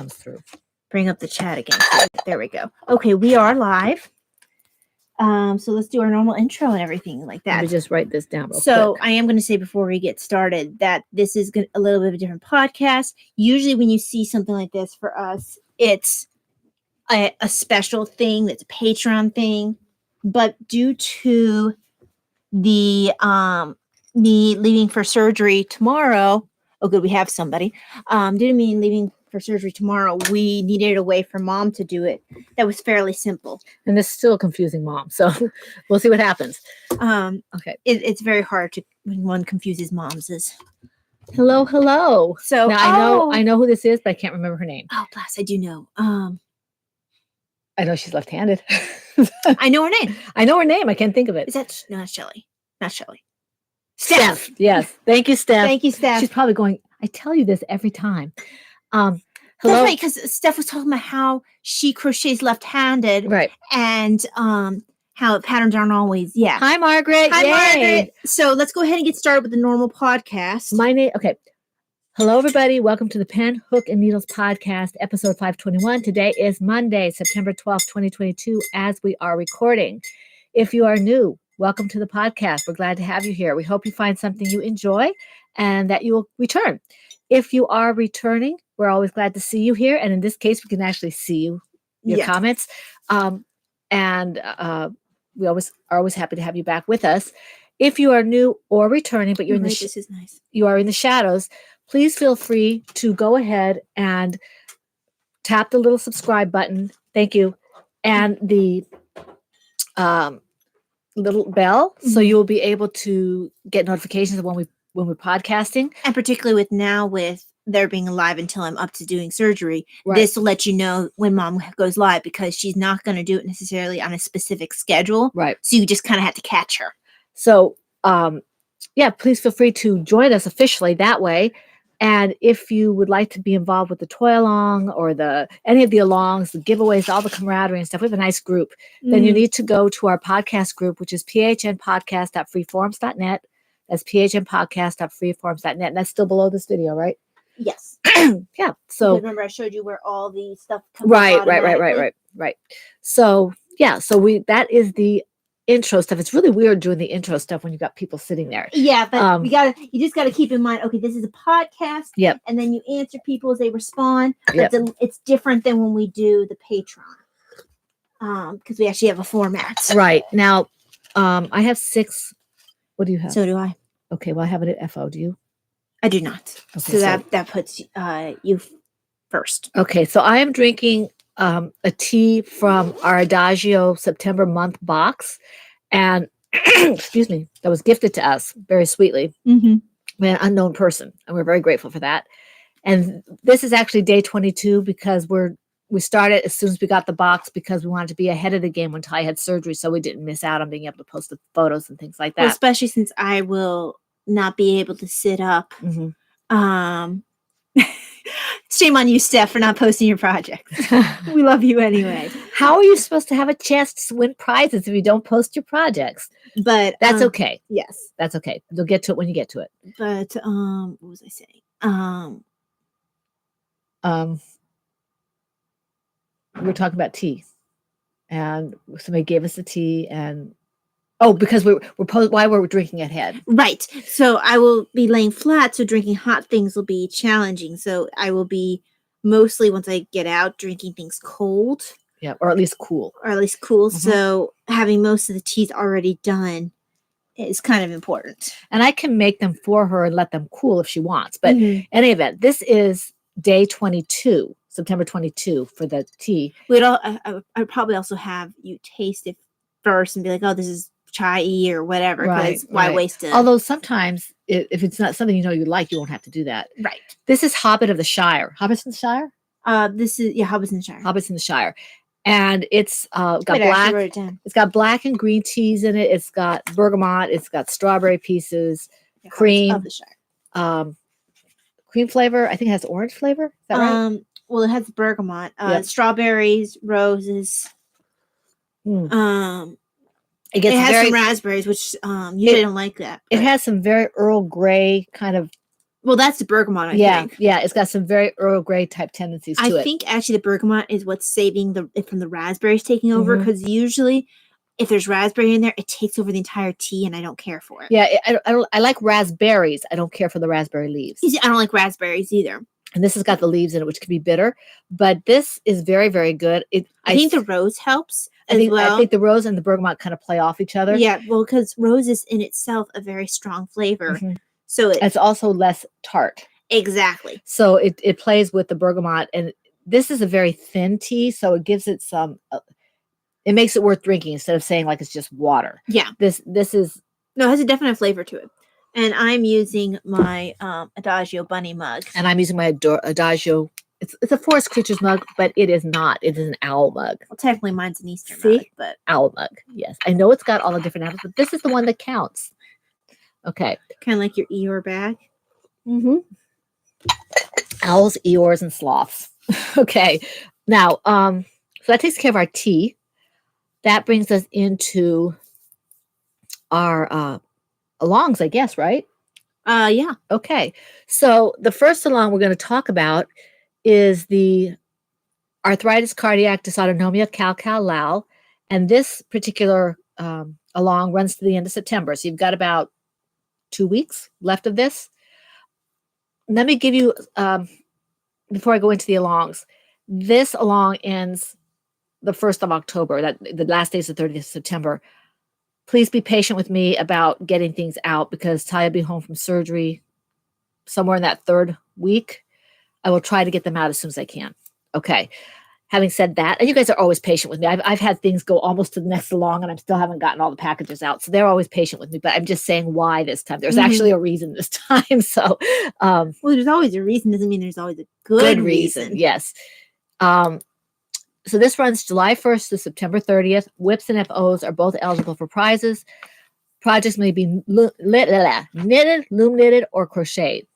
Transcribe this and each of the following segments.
comes through. Bring up the chat again. There we go. Okay, we are live. So let's do our normal intro and everything like that. Let me just write this down real quick. I am going to say before we get started that this is a little bit of a different podcast. Usually when you see something like this for us, it's a special thing. That's a Patreon thing. But due to the me leaving for surgery tomorrow, oh good, we have somebody. Due to me leaving for surgery tomorrow, we needed a way for Mom to do it that was fairly simple. And this is still confusing Mom, so we'll see what happens. Okay. It's very hard when one confuses moms. Hello. So now I know who this is, but I can't remember her name. Oh, blast, I do know. I know she's left-handed. I know her name. I know her name. I can't think of it. Is that not Shelly? Not Shelly. Steph. Yes. Thank you, Steph. Thank you, Steph. She's probably going, I tell you this every time. Hello. That's right, because Steph was talking about how she crochets left-handed. Right. And how patterns aren't always, yeah. Hi, Margaret. Hi, Yay. Margaret. So let's go ahead and get started with the normal podcast. Okay. Hello, everybody. Welcome to the Pen, Hook, and Needles podcast, episode 521. Today is Monday, September 12th, 2022, as we are recording. If you are new, welcome to the podcast. We're glad to have you here. We hope you find something you enjoy and that you will return. If you are returning, we're always glad to see you here. And in this case, we can actually see your comments. We are always happy to have you back with us. If you are new or returning, but you're this is nice. You are in the shadows, please feel free to go ahead and tap the little subscribe button. Thank you. And the little bell, so you'll be able to get notifications of when we're podcasting. And particularly with there being live until I'm up to doing surgery, right. This will let you know when Mom goes live because she's not going to do it necessarily on a specific schedule. Right. So you just kind of have to catch her. So, please feel free to join us officially that way. And if you would like to be involved with the toy along or any of the alongs, the giveaways, all the camaraderie and stuff, we have a nice group. Then you need to go to our podcast group, which is phnpodcast.freeforums.net. That's phnpodcast.freeforums.net. And that's still below this video, right? Yes. Yeah. So remember I showed you where all the stuff comes Right. So that is the intro stuff. It's really weird doing the intro stuff when you got people sitting there. Yeah, but you just gotta keep in mind, okay, this is a podcast. Yep. And then you answer people as they respond. Yep. But it's different than when we do the Patreon. Because we actually have a format. Right. Now, I have 6. What do you have? So do I. Okay, well I have it at FO. Do you? I do not. Okay, so that puts you first. Okay, so I am drinking a tea from our Adagio September month box, and excuse me, that was gifted to us very sweetly by an unknown person, and we're very grateful for that. And this is actually day 22 because we started as soon as we got the box because we wanted to be ahead of the game when Ty had surgery, so we didn't miss out on being able to post the photos and things like that. Well, especially since I will not be able to sit up. Shame on you, Steph, for not posting your project. We love you anyway. How are you supposed to have a chance to win prizes if you don't post your projects? But that's okay. Yes, that's okay. You'll get to it when you get to it. But what was I saying? We were talking about tea, and somebody gave us a tea, and because why we're drinking ahead. Right. So I will be laying flat, so drinking hot things will be challenging. So I will be mostly, once I get out, drinking things cold. Yeah, or at least cool. So having most of the teas already done is kind of important. And I can make them for her and let them cool if she wants. But in any event, this is day 22, September 22 for the tea. I'd probably also have you taste it first and be like, oh, this is chai or whatever, because why waste it? Although sometimes if it's not something you like, you won't have to do that. Right. This is Hobbit of the Shire. Hobbits in the Shire? This is Hobbits in the Shire. Hobbits in the Shire. And it's got black. It's got black and green teas in it. It's got bergamot. It's got strawberry pieces, cream. Of the Shire. Cream flavor. I think it has orange flavor. Is that right? Well, it has bergamot, strawberries, roses. It has some raspberries, which usually don't like that. It has some very Earl Grey kind of Well, that's the bergamot, I think. Yeah, it's got some very Earl Grey type tendencies to it. I think actually the bergamot is what's saving it from the raspberries taking over, because usually if there's raspberry in there, it takes over the entire tea, and I don't care for it. Yeah, I like raspberries. I don't care for the raspberry leaves. I don't like raspberries either. And this has got the leaves in it, which can be bitter, but this is very, very good. I think the rose helps I think the rose and the bergamot kind of play off each other. Yeah, well, because rose is in itself a very strong flavor. So it's also less tart. Exactly. So it plays with the bergamot, and this is a very thin tea, so it gives it some. It makes it worth drinking instead of saying like it's just water. Yeah. This is no, it has a definite flavor to it. And I'm using my Adagio bunny mug. And I'm using my Adagio. It's a forest creatures mug, but it is not. It is an owl mug. Well, technically mine's an Easter mug, but owl mug. Yes, I know it's got all the different animals, but this is the one that counts. Okay. Kind of like your Eeyore bag. Owls, Eeyores, and sloths. Okay. Now, so that takes care of our tea. That brings us into our alongs, I guess, right? Yeah. Okay. So the first along we're going to talk about is the arthritis, cardiac dysautonomia, Cowl, Lal. And this particular along runs to the end of September. So you've got about 2 weeks left of this. Let me give you, before I go into the alongs, this along ends the 1st of October. That the last day is the 30th of September. Please be patient with me about getting things out because Taya will be home from surgery somewhere in that 3rd week. I will try to get them out as soon as I can. Okay. Having said that, and you guys are always patient with me. I've had things go almost to the next along and I still haven't gotten all the packages out. So they're always patient with me, but I'm just saying why this time. There's actually a reason this time. So, well, there's always a reason. Doesn't mean there's always a good reason. Yes. So this runs July 1st to September 30th. WIPs and FOs are both eligible for prizes. Projects may be knitted, loom knitted, or crocheted.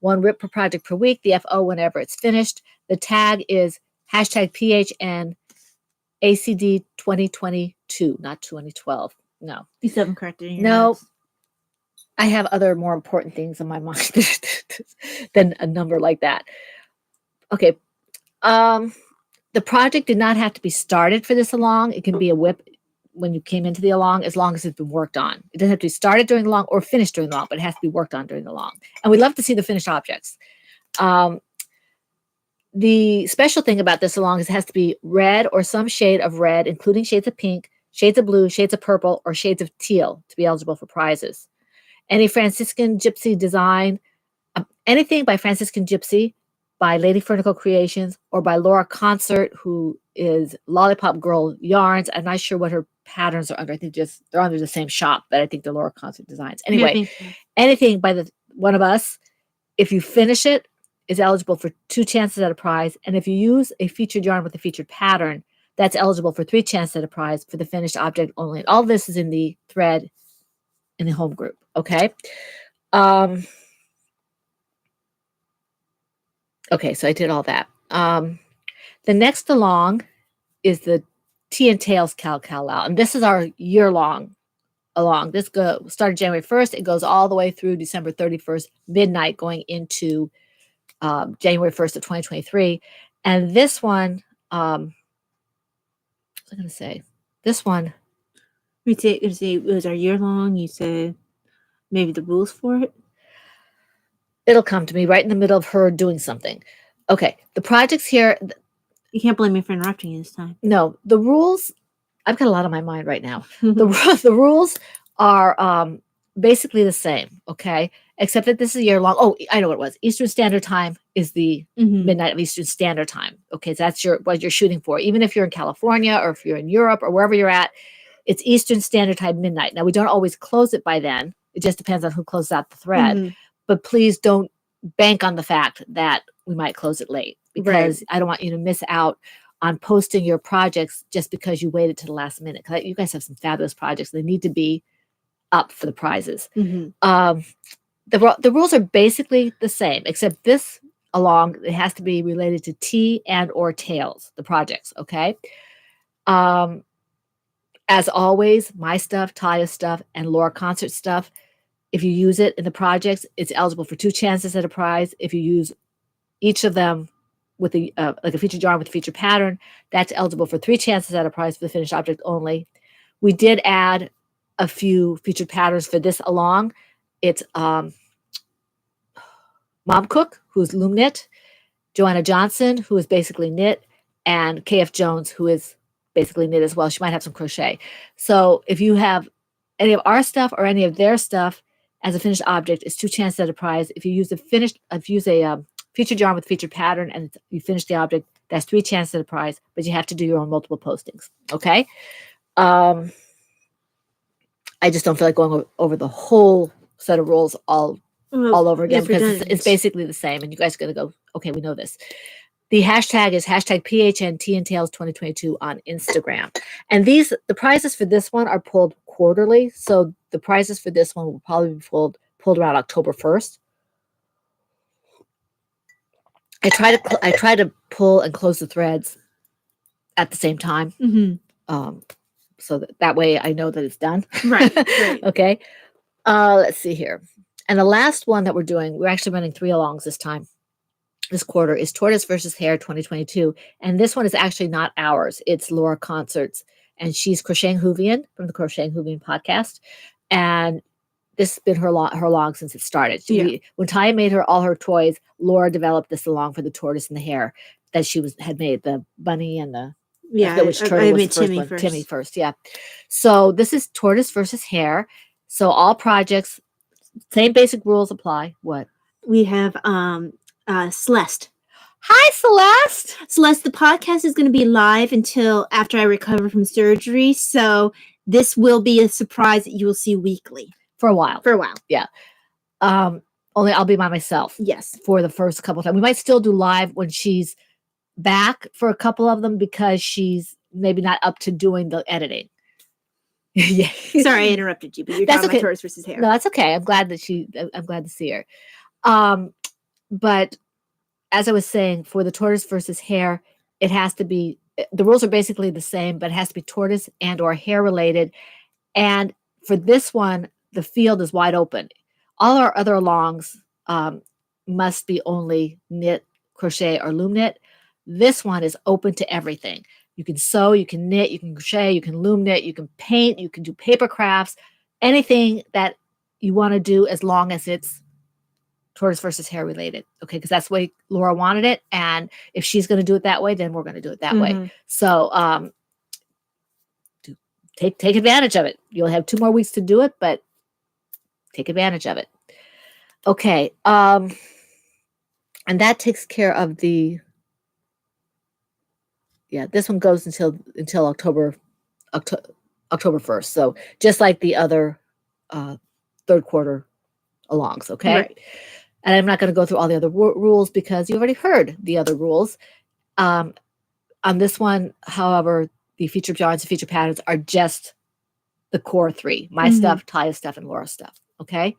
1 WIP per project per week. The FO whenever it's finished. The tag is #PHN ACD 2022, not 2012. No. You still haven't corrected it in your notes? I have other more important things in my mind than a number like that. Okay. The project did not have to be started for this along. It can be a WIP when you came into the along, as long as it's been worked on. It doesn't have to be started during the along or finished during the along, but it has to be worked on during the along. And we'd love to see the finished objects. The special thing about this along is it has to be red or some shade of red, including shades of pink, shades of blue, shades of purple, or shades of teal to be eligible for prizes. Any Franciscan Gypsy design, anything by Franciscan Gypsy, by Lady Fernicle Creations, or by Laura Concert, who is Lollipop Girl Yarns. I'm not sure what her patterns are under. I think they're under the same shop, but I think they're Laura Concert designs. Anyway, anything by one of us, if you finish it, is eligible for 2 chances at a prize. And if you use a featured yarn with a featured pattern, that's eligible for 3 chances at a prize for the finished object only. And all this is in the thread in the home group. Okay. Okay, so I did all that. The next along is the Tea and Tails Cowl, and this is our year-long along. This started January 1st. It goes all the way through December 31st, midnight, going into January 1st of 2023. And this one, what was I going to say? This one. You say it was our year-long. You said maybe the rules for it? It'll come to me right in the middle of her doing something. Okay, the projects here. You can't blame me for interrupting you this time. No, the rules. I've got a lot on my mind right now. The rules are basically the same, okay? Except that this is a year long. Oh, I know what it was. Eastern Standard Time is the midnight of Eastern Standard Time. Okay, so that's what you're shooting for. Even if you're in California or if you're in Europe or wherever you're at, it's Eastern Standard Time midnight. Now, we don't always close it by then. It just depends on who closes out the thread. But please don't bank on the fact that we might close it late, because I don't want you to miss out on posting your projects just because you waited to the last minute. You guys have some fabulous projects. They need to be up for the prizes. The rules are basically the same, except this along, it has to be related to tea and or tails, the projects, okay? As always, my stuff, Taya's stuff, and Laura Concert stuff if you use it in the projects, it's eligible for 2 chances at a prize. If you use each of them with like a featured yarn with a featured pattern, that's eligible for 3 chances at a prize for the finished object only. We did add a few featured patterns for this along. It's Mom Cook, who's loom knit, Joanna Johnson, who is basically knit, and KF Jones, who is basically knit as well. She might have some crochet. So if you have any of our stuff or any of their stuff as a finished object, it's 2 chances at a prize. If you use a featured yarn with featured pattern and you finish the object, that's 3 chances at a prize, but you have to do your own multiple postings. Okay. I just don't feel like going over the whole set of rules all over again because it's basically the same, and you guys are going to go, okay, we know this. The hashtag is hashtag PHNTandTales2022 on Instagram. And the prizes for this one are pulled quarterly. So the prizes for this one will probably be pulled around October 1st. I try to pull and close the threads at the same time. So that way I know that it's done. Right. Okay. Let's see here. And the last one that we're actually running 3 alongs this quarter, is Tortoise versus Hare 2022. And this one is actually not ours. It's Laura Concert's. And she's Crocheting Hoovian from the Crocheting Hoovian podcast. And this has been her long since it started. When Taya made all her toys, Laura developed this along for the Tortoise and the Hare that she had made, the bunny and the which turtle was the first one. Timmy first, yeah. So this is Tortoise versus Hare. So all projects, same basic rules apply. What? We have Celeste. Hi, Celeste. Celeste, the podcast is going to be live until after I recover from surgery. So this will be a surprise that you will see weekly. For a while. Yeah. Only I'll be by myself. Yes. For the first couple of times. We might still do live when she's back for a couple of them because she's maybe not up to doing the editing. Yeah. Sorry, I interrupted you, but you're talking about Tortoise versus Hare. No, that's okay. I'm glad to see her. But as I was saying, for the Tortoise versus Hare, it has to be, the rules are basically the same, but it has to be tortoise and or hare related. And for this one, the field is wide open. All our other alongs must be only knit, crochet, or loom knit. This one is open to everything. You can sew, you can knit, you can crochet, you can loom knit, you can paint, you can do paper crafts, anything that you want to do as long as it's Tortoise versus Hare related. Okay, because that's the way Laura wanted it. And if she's going to do it that way, then we're going to do it that way. So take advantage of it. You'll have 2 more weeks to do it, but take advantage of it. Okay. And that takes care of this one goes until October 1st. So just like the other third quarter alongs, okay? Right. And I'm not going to go through all the other rules because you already heard the other rules. On this one, however, the featured yarns and featured patterns are just the core 3. My stuff, Taya's stuff, and Laura's stuff, okay?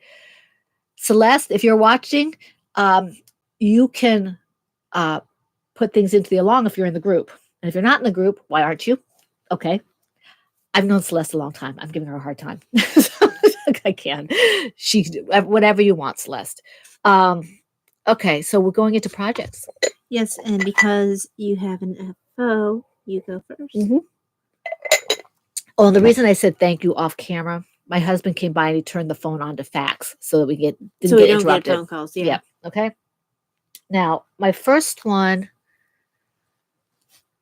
Celeste, if you're watching, you can put things into the along if you're in the group. And if you're not in the group, why aren't you? Okay. I've known Celeste a long time. I'm giving her a hard time. I can. She whatever you want, Celeste. Okay, so we're going into projects. Yes, and because you have an FO, you go first. Oh, and the reason I said thank you off camera, my husband came by and he turned the phone on to fax so that we didn't get interrupted. Get phone calls. Yeah. Okay. Now, my first one,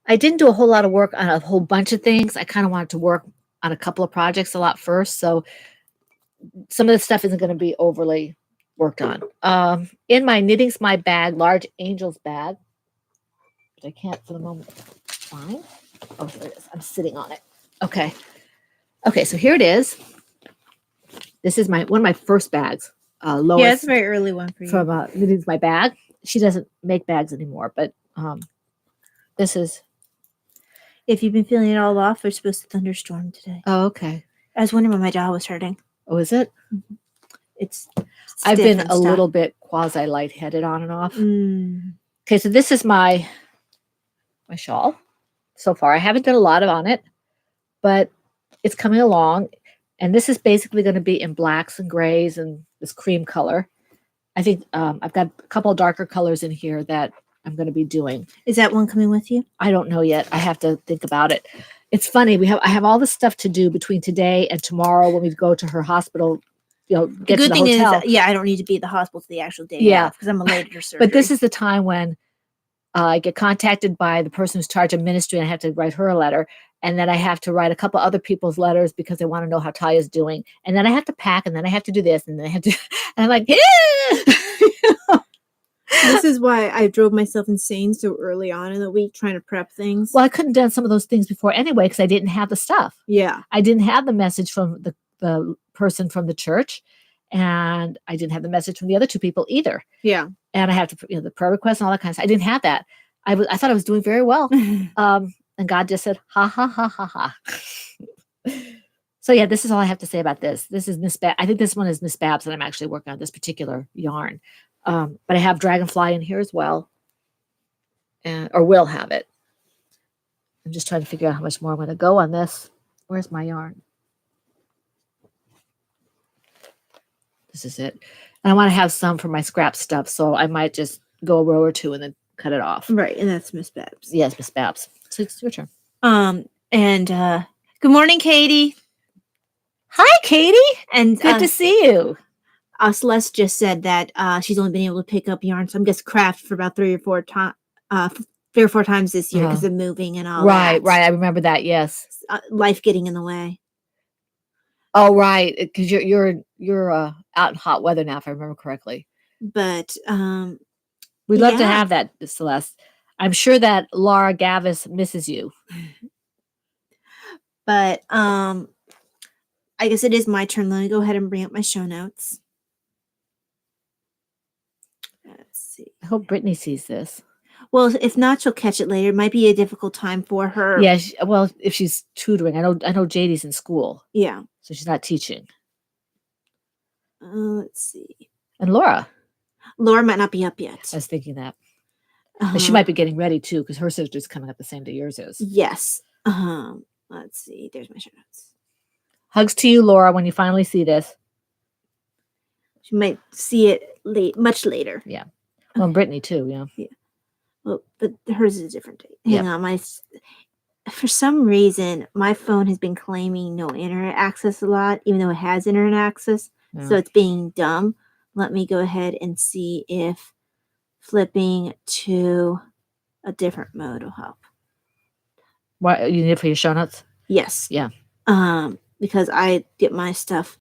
I didn't do a whole lot of work on a whole bunch of things. I kind of wanted to work on a couple of projects a lot first. So some of the stuff isn't going to be overly worked on. In my Knitting's My Bag, large Angels bag, which I can't for the moment find. Oh, here it is. I'm sitting on it. Okay. Okay, so here it is. This is one of my first bags. Lois, yeah, it's a very early one for you. From Knitting's My Bag. She doesn't make bags anymore, but this is. If you've been feeling it all off, we're supposed to thunderstorm today. Oh, okay. I was wondering when my jaw was hurting. Oh, is it? It's I've been a little bit quasi lightheaded on and off. Okay, so this is my shawl so far. I haven't done a lot on it, but it's coming along. And this is basically going to be in blacks and grays and this cream color. I think I've got a couple of darker colors in here that I'm going to be doing. Is that one coming with you? I don't know yet. I have to think about it. It's funny. I have all this stuff to do between today and tomorrow when we go to her hospital. Get Good to the thing hotel. is, I don't need to be at the hospital to the actual day. Yeah, because I'm late at her surgery. But this is the time when I get contacted by the person who's charged of ministry, and I have to write her a letter, and then I have to write a couple other people's letters because they want to know how Talia's doing, and then I have to pack, and then I have to do this, and then I have to, and I'm like, yeah. This is why I drove myself insane so early on in the week trying to prep things. Well, I couldn't have done some of those things before anyway because I didn't have the stuff. Yeah. I didn't have the message from the person from the church, and I didn't have the message from the other two people either. Yeah. And I have to, the prayer requests and all that kind of stuff. I didn't have that. I thought I was doing very well. And God just said, ha, ha, ha, ha, ha. So yeah, this is all I have to say about this. This is Miss I think this one is Miss Babs that I'm actually working on, this particular yarn. But I have Dragonfly in here as well. Or will have it. I'm just trying to figure out how much more I'm going to go on this. Where's my yarn? This is it. And I want to have some for my scrap stuff, so I might just go a row or two and then cut it off. Right, and that's Miss Babs. Yes, Miss Babs. So it's your turn. And good morning, Katie. Hi, Katie. And good to see you. Celeste just said that she's only been able to pick up yarn, so I'm just craft for about 3 or 4 times this year because of moving and all that. Right. I remember that. Yes. Life getting in the way. Oh, right. Because you're out in hot weather now, if I remember correctly. But we'd love to have that, Celeste. I'm sure that Laura Gavis misses you. But I guess it is my turn. Let me go ahead and bring up my show notes. Let's see. I hope Brittany sees this. Well, if not, she'll catch it later. It might be a difficult time for her. Yeah. Well, if she's tutoring, I know JD's in school. Yeah. So she's not teaching. Let's see. And Laura might not be up yet. I was thinking that. But she might be getting ready too, because her sister's coming up the same day yours is. Yes. Let's see. There's my show notes. Hugs to you, Laura, when you finally see this. She might see it much later. Yeah. Well, and Brittany too, yeah. Yeah. Well, but hers is a different date. Hang on, for some reason, my phone has been claiming no internet access a lot, even though it has internet access. Yeah. So it's being dumb. Let me go ahead and see if flipping to a different mode will help. What you need it for your show notes? Yes. Yeah. Because I get my stuff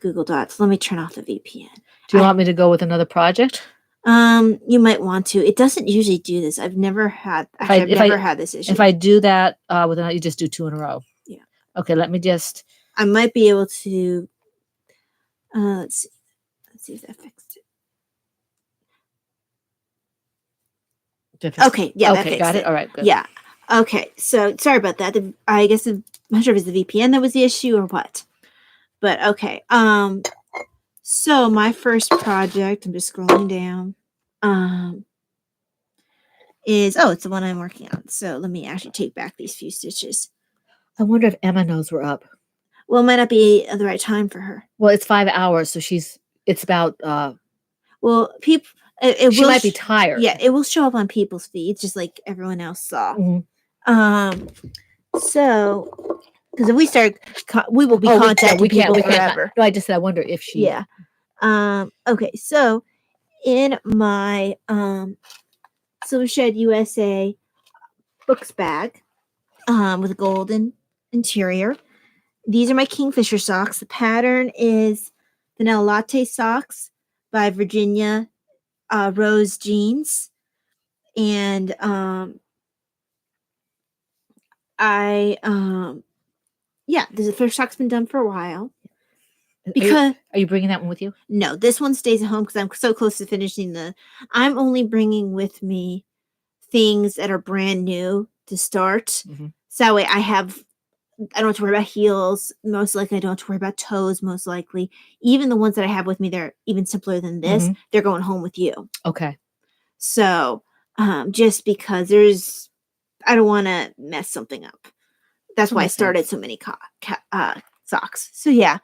Google Docs. Let me turn off the VPN. Do you want me to go with another project? You might want to. It doesn't usually do this. I've never had. I've never had this issue. If I do that you just do 2 in a row. Yeah. Okay. Let me just. I might be able to. Let's see. Let's see if that fixed it. Okay. Yeah. Okay. Got it. All right. Good. Yeah. Okay. So sorry about that. I guess I'm not sure if it's the VPN that was the issue or what. But okay. So my first project, I'm just scrolling down, it's the one I'm working on. So let me actually take back these few stitches. I wonder if Emma knows we're up. Well, it might not be the right time for her. Well, it's 5 hours, so it's about. Well, people. She might be tired. Yeah, it will show up on people's feeds, just like everyone else saw. Mm-hmm. So. Because if we start, we will be contacting people forever. No, I just said I wonder if she. Yeah. Okay. So, in my Silver Shed USA books bag, with a golden interior, these are my Kingfisher socks. The pattern is Vanilla Latte socks by Virginia Rose Jeans, and the first sock's been done for a while. Because are you bringing that one with you? No, this one stays at home because I'm so close to finishing I'm only bringing with me things that are brand new to start. Mm-hmm. So that way I don't have to worry about heels. Most likely I don't have to worry about toes, most likely. Even the ones that I have with me, they're even simpler than this. Mm-hmm. They're going home with you. Okay. So just because I don't want to mess something up. That's why I started so many socks. So yeah,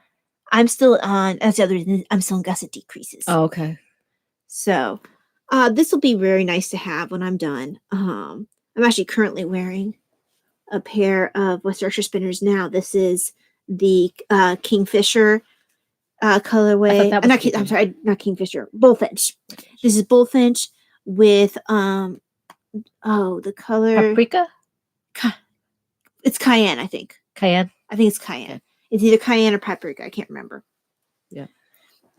I'm still on. That's the other reason I'm still in gusset decreases. Oh, okay. So this will be very nice to have when I'm done. I'm actually currently wearing a pair of West Yorkshire spinners now. This is the Kingfisher colorway. I'm sorry, not Kingfisher. Bullfinch. This is Bullfinch with the color Paprika. It's cayenne, I think. Cayenne. I think it's cayenne. Okay. It's either cayenne or paprika. I can't remember. Yeah.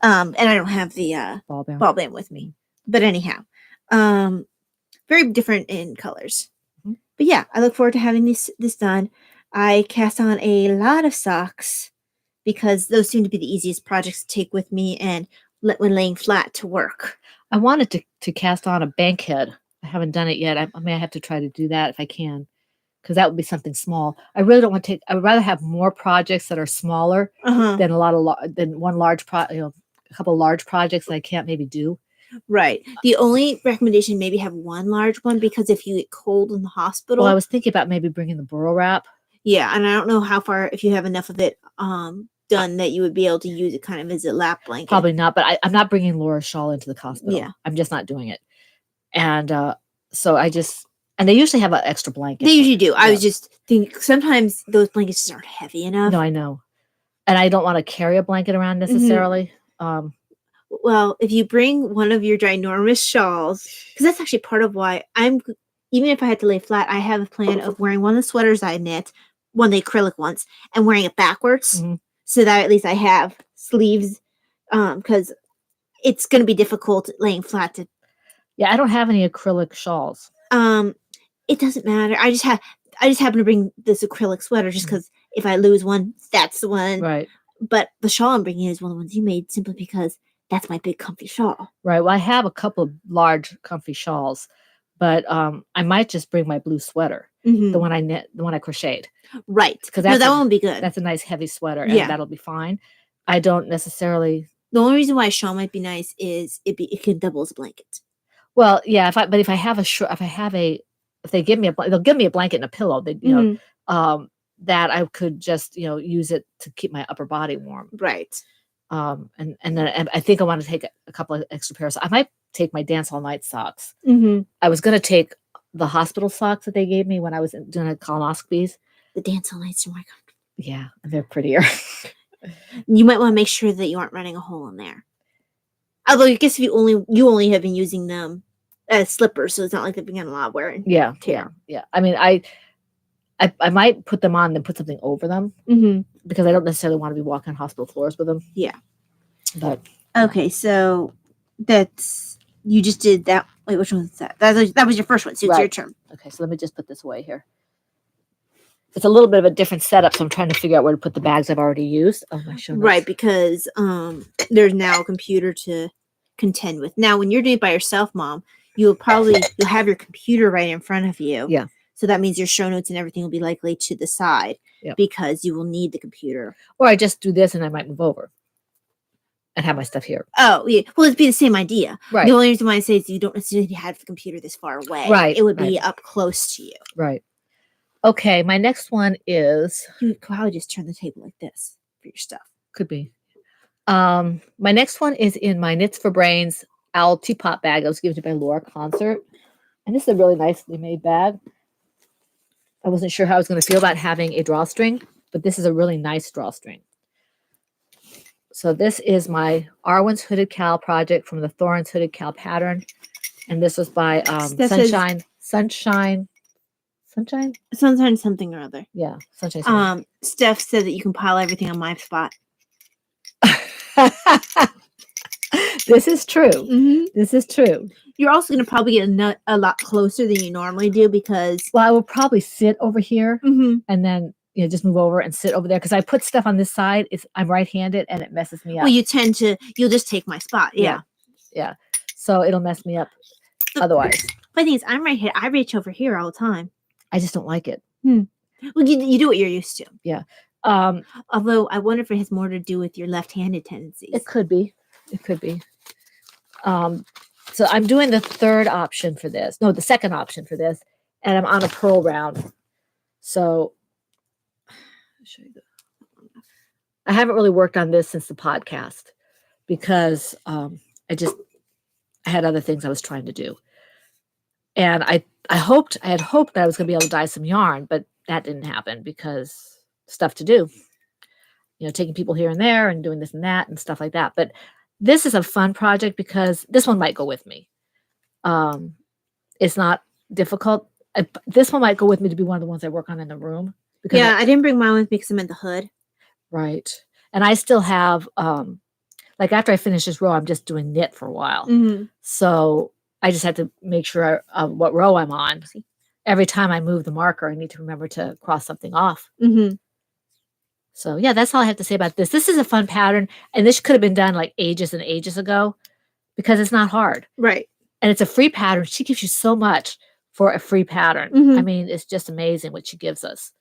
And I don't have the ball band with me. But anyhow, very different in colors. Mm-hmm. But yeah, I look forward to having this done. I cast on a lot of socks because those seem to be the easiest projects to take with me and when laying flat to work. I wanted to cast on a bankhead. I haven't done it yet. I have to try to do that if I can, because that would be something small. I really don't want to take. I would rather have more projects that are smaller than than one large a couple of large projects that I can't maybe do. Right. The only recommendation, maybe have one large one, because if you get cold in the hospital. Well, I was thinking about maybe bringing the burrow wrap. Yeah, and I don't know how far, if you have enough of it done that you would be able to use it kind of as a lap blanket. Probably not, but I'm not bringing Laura's shawl into the hospital. Yeah. I'm just not doing it. And so and they usually have an extra blanket. They usually do. Yeah. I was just thinking sometimes those blankets just aren't heavy enough. No, I know. And I don't want to carry a blanket around necessarily. Mm-hmm. Well, if you bring one of your ginormous shawls, because that's actually part of why even if I had to lay flat, I have a plan of wearing one of the sweaters I knit, one of the acrylic ones, and wearing it backwards, so that at least I have sleeves, because it's going to be difficult laying flat to. Yeah, I don't have any acrylic shawls. It doesn't matter. I just happen to bring this acrylic sweater just because if I lose one, that's the one. Right. But the shawl I'm bringing is one of the ones you made simply because that's my big comfy shawl. Right. Well, I have a couple of large comfy shawls, but I might just bring my blue sweater, the one I crocheted. Right. Because that one would be good. That's a nice heavy sweater, and that'll be fine. I don't necessarily. The only reason why a shawl might be nice is it can double as a blanket. Well, yeah. If they give me they'll give me a blanket and a pillow. They, that I could just use it to keep my upper body warm. Right. And then I think I want to take a couple of extra pairs. I might take my Dance All Night socks. I was going to take the hospital socks that they gave me when I was doing colonoscopies. The Dance All Nights are my God. Yeah, they're prettier. You might want to make sure that you aren't running a hole in there. Although I guess if you only have been using them as slippers, so it's not like they've been getting a lot of wear and tear. Yeah. I mean, I might put them on and then put something over them because I don't necessarily want to be walking on hospital floors with them. Yeah. But okay, so you just did that. Wait, which one was that? That was your first one, so it's your turn. Okay, so let me just put this away here. It's a little bit of a different setup, so I'm trying to figure out where to put the bags I've already used. Oh, my show notes. Right, because there's now a computer to contend with. Now, when you're doing it by yourself, Mom, you'll have your computer right in front of you. Yeah. So that means your show notes and everything will be likely to the side because you will need the computer. Or I just do this and I might move over and have my stuff here. Oh, yeah. Well, it'd be the same idea. Right. The only reason why I say is you don't necessarily have the computer this far away. Right. It would be up close to you. Right. Okay. My next one is. You could probably just turn the table like this for your stuff. Could be. My next one is in my Knits for Brains Owl teapot bag that was given to me by Laura Concert. And this is a really nicely made bag. I wasn't sure how I was going to feel about having a drawstring, but this is a really nice drawstring. So this is my Arwen's Hooded Cowl project from the Thorns Hooded Cowl pattern. And this was by Sunshine something or other. Yeah, Sunshine. Steph said that you can pile everything on my spot. This is true. This is true. You're also going to probably get a lot closer than you normally do because... Well, I will probably sit over here and then just move over and sit over there because I put stuff on this side. I'm right-handed and it messes me up. Well, you'll just take my spot. Yeah. So it'll mess me up otherwise. But the thing is, I'm right-handed. I reach over here all the time. I just don't like it. Well, you do what you're used to. Yeah. Although I wonder if it has more to do with your left-handed tendencies. It could be. So I'm doing the second option for this, and I'm on a purl round. So I'll show you I haven't really worked on this since the podcast because I had other things I was trying to do. And I had hoped that I was going to be able to dye some yarn, but that didn't happen because stuff to do. Taking people here and there and doing this and that and stuff like that. But this is a fun project because this one might go with me. It's not difficult. This one might go with me to be one of the ones I work on in the room. Because I didn't bring mine with me because I'm in the hood. Right. And I still have, after I finish this row, I'm just doing knit for a while. Mm-hmm. So I just have to make sure what row I'm on. Every time I move the marker, I need to remember to cross something off. Mm-hmm. So yeah, that's all I have to say about this. This is a fun pattern, and this could have been done like ages and ages ago because it's not hard. Right. And it's a free pattern. She gives you so much for a free pattern. Mm-hmm. I mean, it's just amazing what she gives us.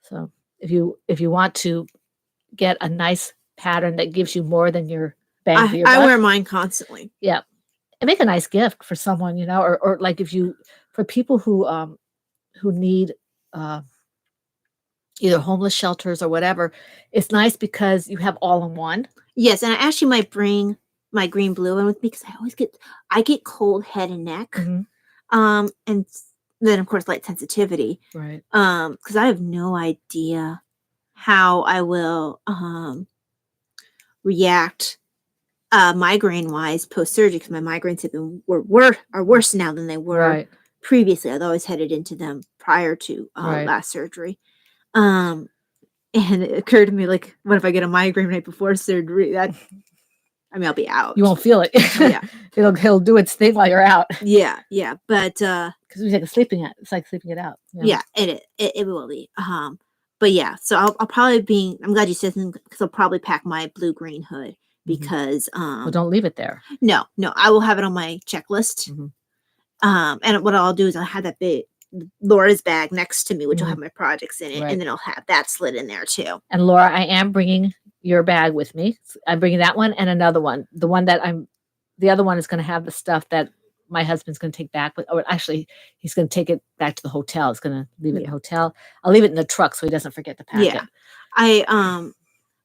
So if you want to get a nice pattern that gives you more than your bang for your buck, I wear mine constantly. Yeah. And make a nice gift for someone, or like for people who need either homeless shelters or whatever. It's nice because you have all in one. Yes, and I actually might bring my green blue one with me because I get cold head and neck. Mm-hmm. And then of course light sensitivity. Right. Because I have no idea how I will react migraine wise post surgery because my migraines are worse now than they were previously. I've always headed into them prior to last surgery. And it occurred to me, like, what if I get a migraine right before surgery? I'll be out. You won't feel it. Yeah. It'll do its thing while you're out. Yeah. But because it's like it's like sleeping it out. Yeah, it will be. But yeah, so I'll probably I'm glad you said something because I'll probably pack my blue-green hood because well, don't leave it there. No, I will have it on my checklist. Mm-hmm. And what I'll do is I'll have that big Laura's bag next to me, which will have my projects in it, and then I'll have that slid in there too. And Laura, I am bringing your bag with me. I'm bringing that one and another one. The other one is going to have the stuff that my husband's going to take back. Or actually, he's going to take it back to the hotel. He's going to leave it in the hotel. I'll leave it in the truck so he doesn't forget to pack it.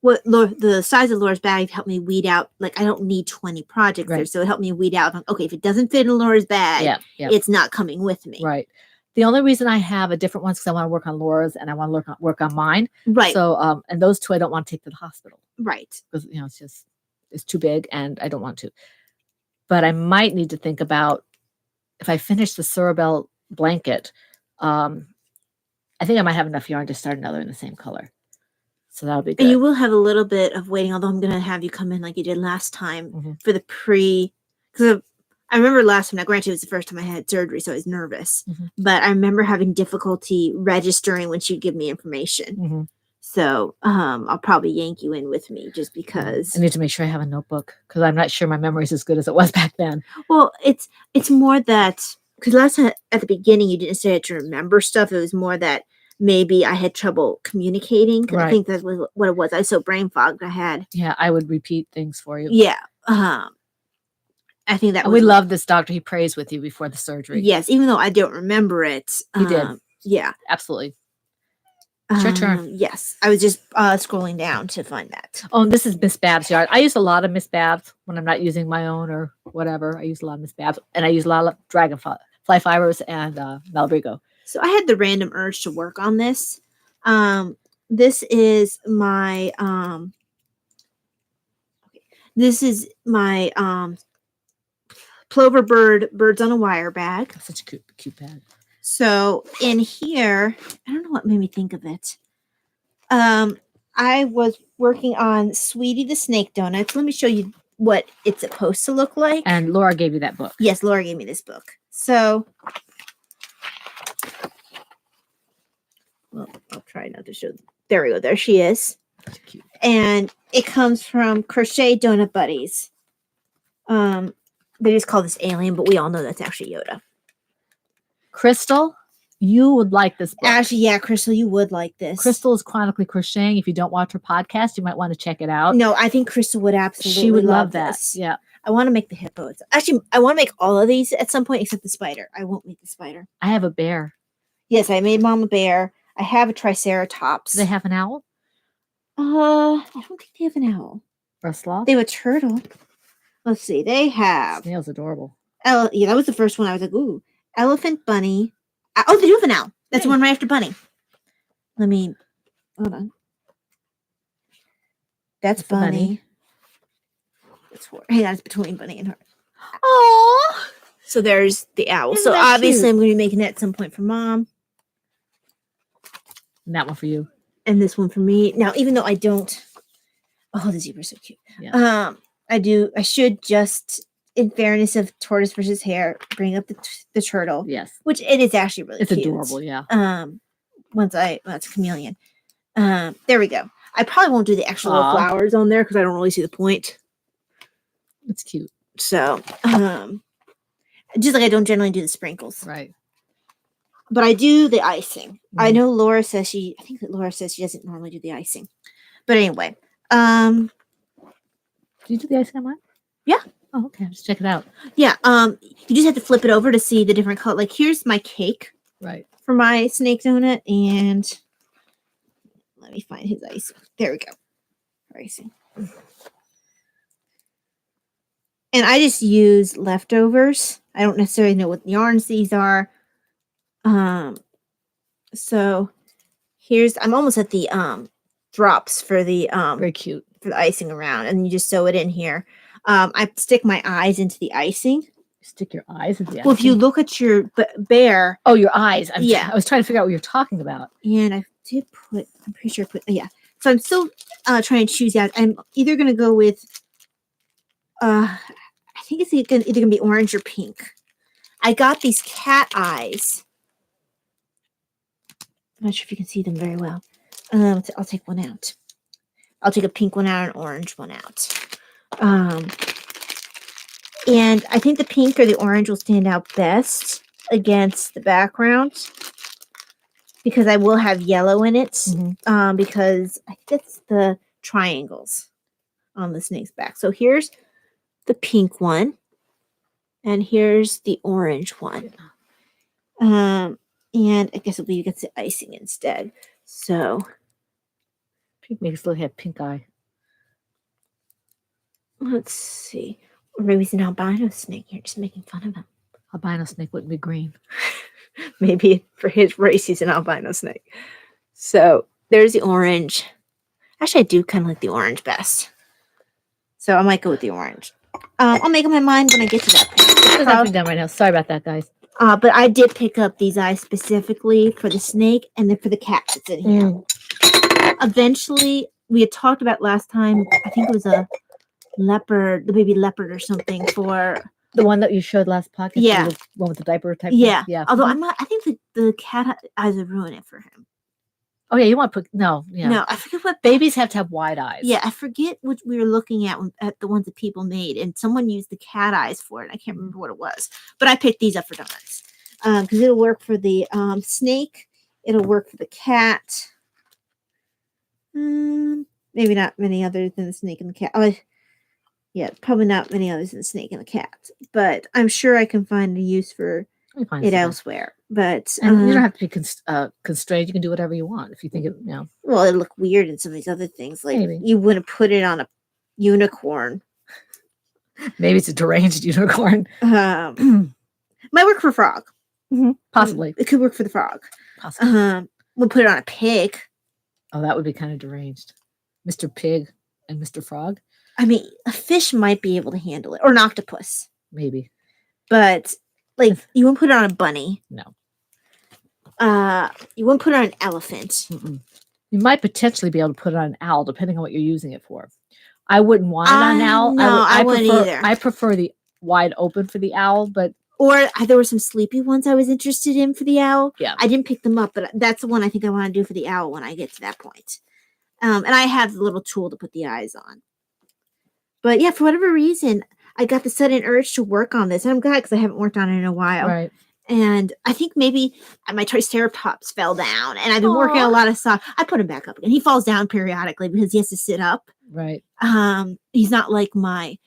The size of Laura's bag helped me weed out. Like, I don't need 20 projects there, so it helped me weed out. Okay, if it doesn't fit in Laura's bag, it's not coming with me. Right. The only reason I have a different one is because I want to work on Laura's and I want to work on mine. Right. So, and those two I don't want to take to the hospital. Right. Because, it's too big and I don't want to. But I might need to think about if I finish the Cerebelle blanket, I think I might have enough yarn to start another in the same color. So that'll be good. And you will have a little bit of waiting, although I'm going to have you come in like you did last time for the because I remember last time, now granted it was the first time I had surgery, so I was nervous, but I remember having difficulty registering when she'd give me information. So I'll probably yank you in with me just because. I need to make sure I have a notebook because I'm not sure my memory is as good as it was back then. Well, it's more that, because last time at the beginning you didn't say to remember stuff. It was more that maybe I had trouble communicating. I think that's what it was. I was so brain fogged. I would repeat things for you. Yeah. I think that we love this doctor. He prays with you before the surgery. Yes, even though I don't remember it. He did. Yeah. Absolutely. It's your turn. Yes. I was just scrolling down to find that. Oh, and this is Miss Babs' yard. I use a lot of Miss Babs when I'm not using my own or whatever. I use a lot of Miss Babs. And I use a lot of dragonfly fibers and Malabrigo. So I had the random urge to work on this. This is my Plover Birds on a Wire bag. That's such a cute bag. So in here, I don't know what made me think of it. I was working on Sweetie the Snake Donuts. Let me show you what it's supposed to look like. And Laura gave you that book. Yes, Laura gave me this book. So, well, I'll try not to show. There we go. There she is. That's cute. And it comes from Crochet Donut Buddies. They just call this Alien, but we all know that's actually Yoda. Crystal, you would like this book. Actually, yeah, Crystal, you would like this. Crystal is chronically crocheting. If you don't watch her podcast, you might want to check it out. No, I think Crystal would absolutely She would love that. This. Yeah. I want to make the hippos. Actually, I want to make all of these at some point except the spider. I won't make the spider. I have a bear. Yes, I made Mama Bear. I have a Triceratops. Do they have an owl? I don't think they have an owl. Or a sloth? They have a turtle. Let's see. They have. Snail's adorable. Yeah, that was the first one. I was like, ooh, elephant, bunny. Oh, they do have an owl. That's the one right after bunny. Let me. Hold on. That's bunny. That's hang on, it's between bunny and her. Oh. So there's the owl. Isn't so that obviously cute? I'm going to be making that at some point for mom. And that one for you. And this one for me. Now, even though I don't. Oh, the zebra's so cute. Yeah. I should just, in fairness of tortoise versus hare, bring up the turtle. Yes. Which it is actually really it's cute. adorable, yeah. It's chameleon. There we go. I probably won't do the extra little flowers on there because I don't really see the point. It's cute. So, just like I don't generally do the sprinkles. Right. But I do the icing. Mm-hmm. I know Laura says she doesn't normally do the icing. But anyway, do you do the icing on mine? Yeah. Oh, okay. Just check it out. Yeah. You just have to flip it over to see the different color. Like here's my cake. Right. For my snake donut, and let me find his icing. There we go. Icing. And I just use leftovers. I don't necessarily know what yarns these are. So I'm almost at the drops for the very cute for the icing around, and you just sew it in here. I stick my eyes into the icing. Stick your eyes into the icing? Well, if you look at your bear. Oh, your eyes. Yeah. I was trying to figure out what you're talking about. And I'm pretty sure I put, yeah. So I'm still trying to choose out. I'm either going to go with, I think it's either going to be orange or pink. I got these cat eyes. I'm not sure if you can see them very well. I'll take one out. I'll take a pink one out and an orange one out. And I think the pink or the orange will stand out best against the background because I will have yellow in it. Mm-hmm. Because I think it's the triangles on the snake's back. So here's the pink one, and here's the orange one. And I guess we get the icing instead. So pink makes it look like a pink eye. Let's see. Or maybe it's an albino snake. You're just making fun of him. Albino snake wouldn't be green. Maybe for his race, he's an albino snake. So there's the orange. Actually, I do kind of like the orange best. So I might go with the orange. I'll make up my mind when I get to that point. It's nothing done right now. Sorry about that, guys. But I did pick up these eyes specifically for the snake and then for the cat that's in here. Eventually, we had talked about last time, I think it was a leopard, the baby leopard or something for the one that you showed last podcast. Yeah, the one with the diaper type. Yeah, thing? Yeah. Although I'm not. I think the cat eyes would ruin it for him. Oh yeah, you want to put no. Yeah. No, I forget what babies have to have wide eyes. Yeah, I forget what we were looking at the ones that people made, and someone used the cat eyes for it. I can't remember what it was, but I picked these up for donuts because it'll work for the snake. It'll work for the cat. Maybe not many other than the snake and the cat. Yeah, probably not many others than the snake and the cat, but I'm sure I can find a use for it elsewhere. But and you don't have to be constrained. You can do whatever you want if you think it. You know. Well, it'll look weird in some of these other things. Like maybe. You wouldn't put it on a unicorn. Maybe it's a deranged unicorn. Might work for a frog. Mm-hmm. Possibly. It could work for the frog. Possibly. We'll put it on a pig. Oh, that would be kind of deranged. Mr. Pig and Mr. Frog. I mean, a fish might be able to handle it, or an octopus. Maybe. But, like, you wouldn't put it on a bunny. No. You wouldn't put it on an elephant. Mm-mm. You might potentially be able to put it on an owl, depending on what you're using it for. I wouldn't want it on an owl. No, I wouldn't either. I prefer the wide open for the owl, but... Or there were some sleepy ones I was interested in for the owl. Yeah. I didn't pick them up, but that's the one I think I want to do for the owl when I get to that point. And I have the little tool to put the eyes on. But yeah, for whatever reason, I got the sudden urge to work on this. And I'm glad because I haven't worked on it in a while. Right. And I think maybe my Triceratops fell down. And I've been working on a lot of stuff. I put him back up again. He falls down periodically because he has to sit up. Right. He's not like my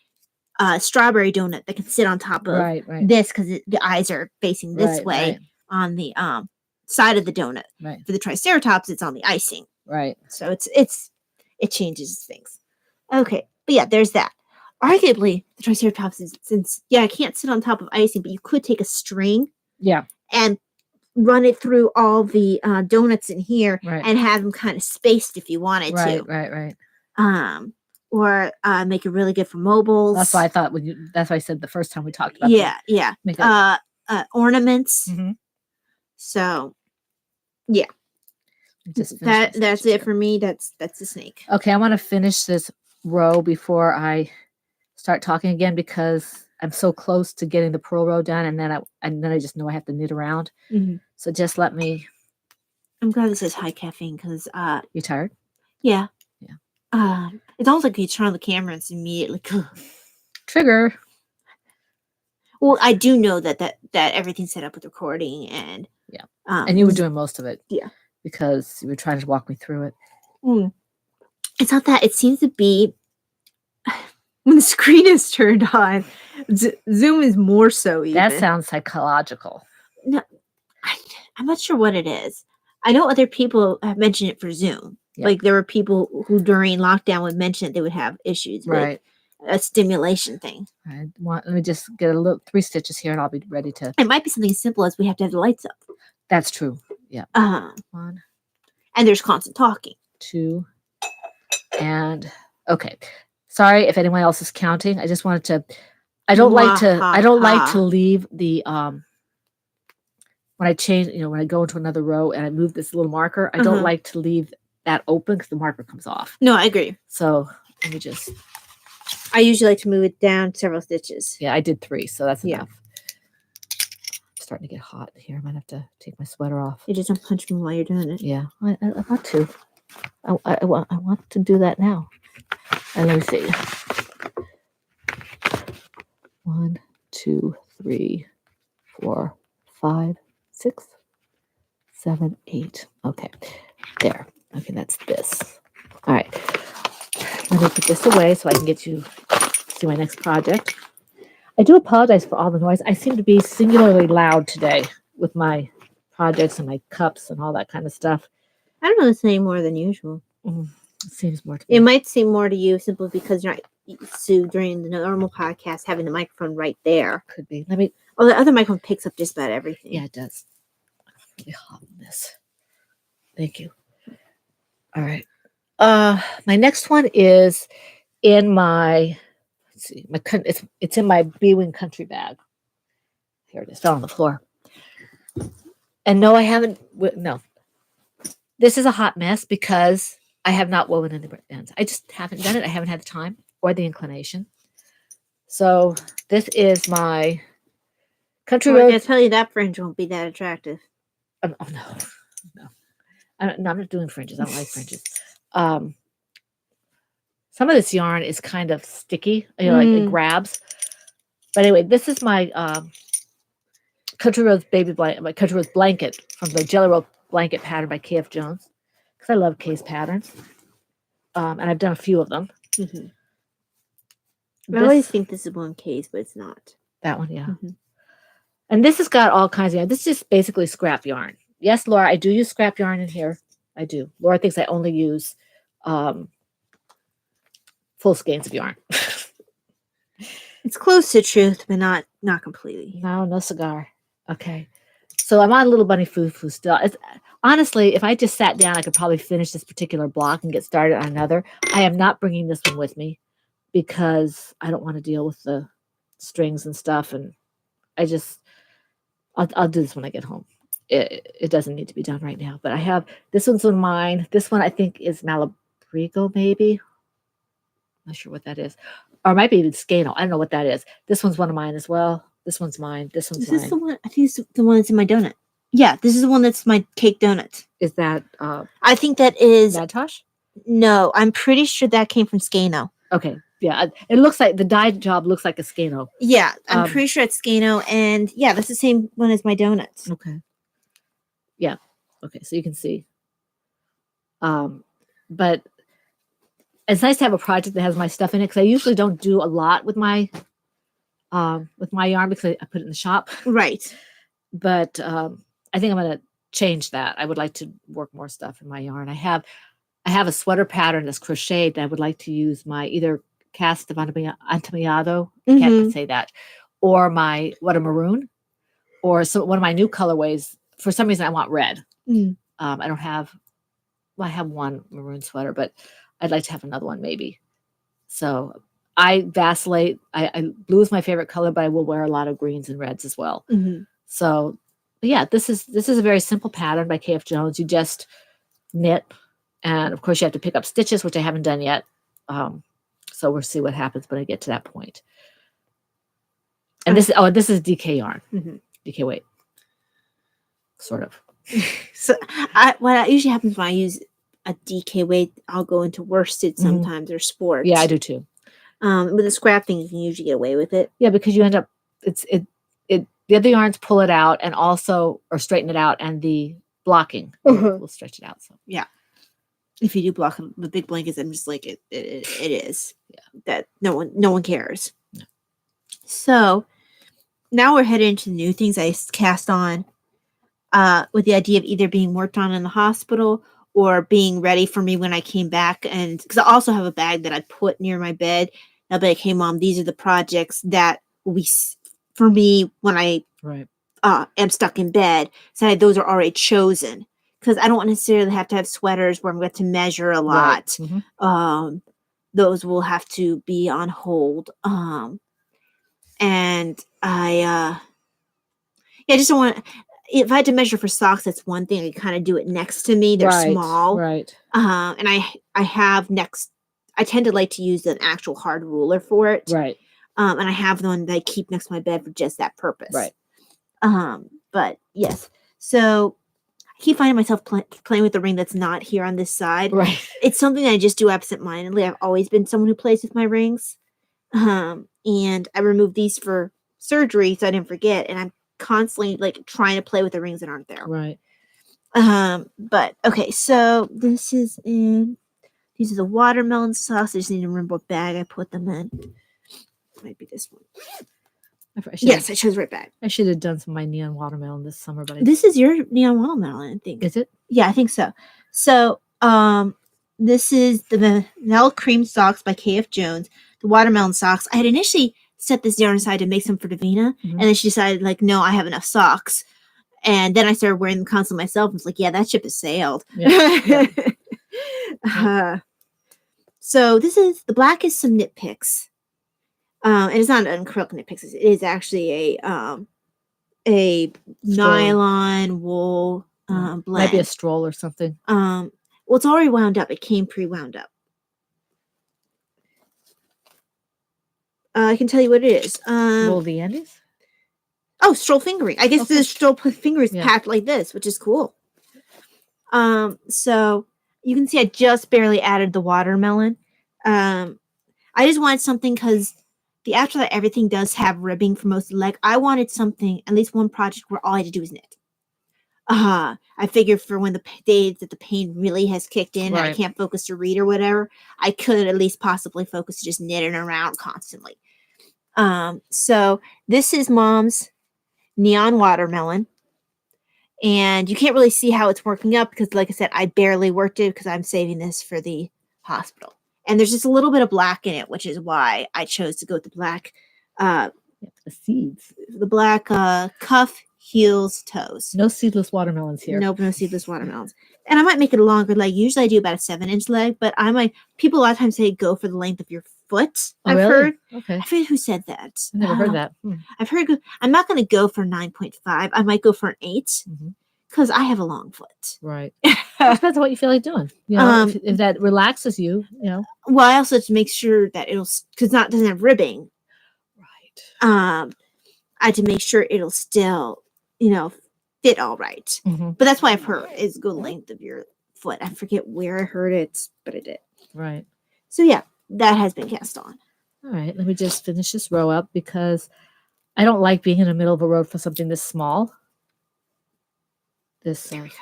strawberry donut that can sit on top of this because the eyes are facing this way on the side of the donut. Right. For the Triceratops, it's on the icing. Right. So it's it changes things. Okay, but yeah, there's that. Arguably, the Triceratops is, since it can't sit on top of icing, but you could take a string and run it through all the donuts in here and have them kind of spaced if you wanted to. Right. Or make it really good for mobiles. That's why I thought that's why I said the first time we talked about ornaments. So that's it for me. That's the snake. Okay, I want to finish this row before I start talking again because I'm so close to getting the pearl row done, and then I just know I have to knit around. So just let me. I'm glad this is high caffeine because you tired? Yeah. It's almost like you turn on the camera and it's immediately trigger. Well, I do know that everything's set up with recording and and you were doing most of it. Yeah. Because you were trying to walk me through it. It's not that. It seems to be when the screen is turned on, Zoom is more so even. That sounds psychological. No, I'm not sure what it is. I know other people have mentioned it for Zoom. Like there were people who during lockdown would mention that they would have issues with a stimulation thing. Let me just get a little 3 stitches here and I'll be ready to. It might be something as simple as we have to have the lights up. That's true. Yeah. 1. And there's constant talking. 2. And okay. Sorry if anyone else is counting. I just wanted to. I don't like to leave the when I change. When I go into another row and I move this little marker, I don't like to leave that open because the marker comes off. No, I agree. So let me just. I usually like to move it down several stitches. Yeah, I did 3, so that's enough. I'm starting to get hot here. I might have to take my sweater off. You just don't punch me while you're doing it. Yeah, I want to. I want to do that now. Let me see. 1, 2, 3, 4, 5, 6, 7, 8. Okay, there. Okay, that's this. All right. Let me put this away so I can get you to see my next project. I do apologize for all the noise. I seem to be singularly loud today with my projects and my cups and all that kind of stuff. I don't know it's any more than usual. It seems more to me. It might seem more to you simply because you're not used to during the normal podcast having the microphone right there. Could be. Let me. Oh, the other microphone picks up just about everything. Yeah, it does. I'm really hot on this. Thank you. All right. My next one is in my. Let's see. It's in my B-Wing country bag. Here it is. Fell on the floor. And no, I haven't. No. This is a hot mess because I have not woven any ends. I just haven't done it. I haven't had the time or the inclination. So this is my country road. I tell you that fringe won't be that attractive. Oh no. I'm not doing fringes. I don't like fringes. Some of this yarn is kind of sticky. Like it grabs. But anyway, this is my country road baby blanket. My country road blanket from the Jelly Roll blanket pattern by K.F. Jones because I love K's patterns. And I've done a few of them. I always think this is one K's, but it's not. That one, yeah. And this has got all kinds of yarn. This is just basically scrap yarn. Yes, Laura, I do use scrap yarn in here. I do. Laura thinks I only use full skeins of yarn. It's close to truth, but not completely. No cigar. Okay. So I'm on Little Bunny Foo Foo still. Honestly, if I just sat down, I could probably finish this particular block and get started on another. I am not bringing this one with me because I don't want to deal with the strings and stuff. And I'll do this when I get home. It doesn't need to be done right now. But I have, this one's one of mine. This one I think is Malabrigo, maybe. I'm not sure what that is. Or it might be even Scano. I don't know what that is. This one's one of mine as well. This one's mine. This one's mine. Is this the one? I think it's the one that's in my donut. Yeah, this is the one that's my cake donut. Is that I think that is Natosh? No, I'm pretty sure that came from Scano. Okay. Yeah. It looks like the dye job looks like a Scano. Yeah, I'm pretty sure it's Scano, and yeah, that's the same one as my donuts. Okay. Yeah. Okay, so you can see. But it's nice to have a project that has my stuff in it because I usually don't do a lot with my yarn because I put it in the shop. Right. But I think I'm going to change that. I would like to work more stuff in my yarn. I have I have a sweater pattern that's crocheted that I would like to use my either cast of antimillado, can't say that, or my maroon, or one of my new colorways. For some reason, I want red. I don't have. Well, I have one maroon sweater, but I'd like to have another one maybe. So I vacillate. Blue is my favorite color, but I will wear a lot of greens and reds as well. So, yeah, this is a very simple pattern by KF Jones. You just knit, and of course you have to pick up stitches, which I haven't done yet. So we'll see what happens when I get to that point. And this is DK yarn, DK weight, sort of. So what usually happens when I use a DK weight, I'll go into worsted sometimes or sports. Yeah, I do too. With the scrap thing, you can usually get away with it. Yeah, because you end up the other yarns pull it out and also or straighten it out, and the blocking will stretch it out. So yeah, if you do block with big blankets, I'm just like it is. Yeah, that no one cares. No. So now we're headed into new things I cast on, with the idea of either being worked on in the hospital or being ready for me when I came back. And because I also have a bag that I put near my bed. I'll be like, hey mom, these are the projects that will be for me when I am stuck in bed. So those are already chosen, because I don't necessarily have to have sweaters where I'm going to measure a lot. Those will have to be on hold. And I just don't want. If I had to measure for socks, that's one thing. I kind of do it next to me. They're small, right? And I have next. I tend to like to use an actual hard ruler for it, right? And I have the one that I keep next to my bed for just that purpose, right? But yes, so I keep finding myself playing with the ring that's not here on this side. Right. It's something that I just do absentmindedly. I've always been someone who plays with my rings, and I removed these for surgery so I didn't forget, and I'm constantly like trying to play with the rings that aren't there. Right. But okay, so these are the watermelon socks. I just need to remember what bag I put them in. Might be this one. Yes, I chose the right bag. I should have done some of my neon watermelon this summer, but this is your neon watermelon, I think. Is it? Yeah, I think so. So, this is the vanilla cream socks by KF Jones. The watermelon socks. I had initially set this yarn aside to make some for Davina, and then she decided, like, no, I have enough socks. And then I started wearing them constantly myself. I was like, yeah, that ship has sailed. Yeah. So this is the black is some knit picks. And it's not an acrylic knit picks. It is actually a nylon wool blend. Might be a stroll or something. Well, it's already wound up. It came pre-wound up. I can tell you what it is. Wool the Andes? Oh, stroll fingering. I guess the stroll finger is packed like this, which is cool. So you can see I just barely added the watermelon. I just wanted something because the Afterlight everything does have ribbing for most of the leg. I wanted something, at least one project where all I had to do was knit. I figured for when the days that the pain really has kicked in and I can't focus to read or whatever, I could at least possibly focus to just knitting around constantly. So this is Mom's neon watermelon. And you can't really see how it's working up because, like I said, I barely worked it because I'm saving this for the hospital. And there's just a little bit of black in it, which is why I chose to go with the black. The seeds. The black cuff, heels, toes. No seedless watermelons here. Nope, no seedless watermelons. And I might make it a longer leg. Usually I do about a 7-inch leg, but people a lot of times say go for the length of your foot. Oh, I've heard. Okay. I forget who said that. I never heard that. I've heard. I'm not going to go for 9.5. I might go for an 8 because I have a long foot. Right. Depends on what you feel like doing. You know, if that relaxes you, you know. Well, I also have to make sure that it'll because it doesn't have ribbing. Right. I had to make sure it'll still, fit all right. But that's why I've heard is go the length of your foot. I forget where I heard it, but I did. Right. So yeah, that has been cast on. All right. Let me just finish this row up because I don't like being in the middle of a road for something this small. There we go.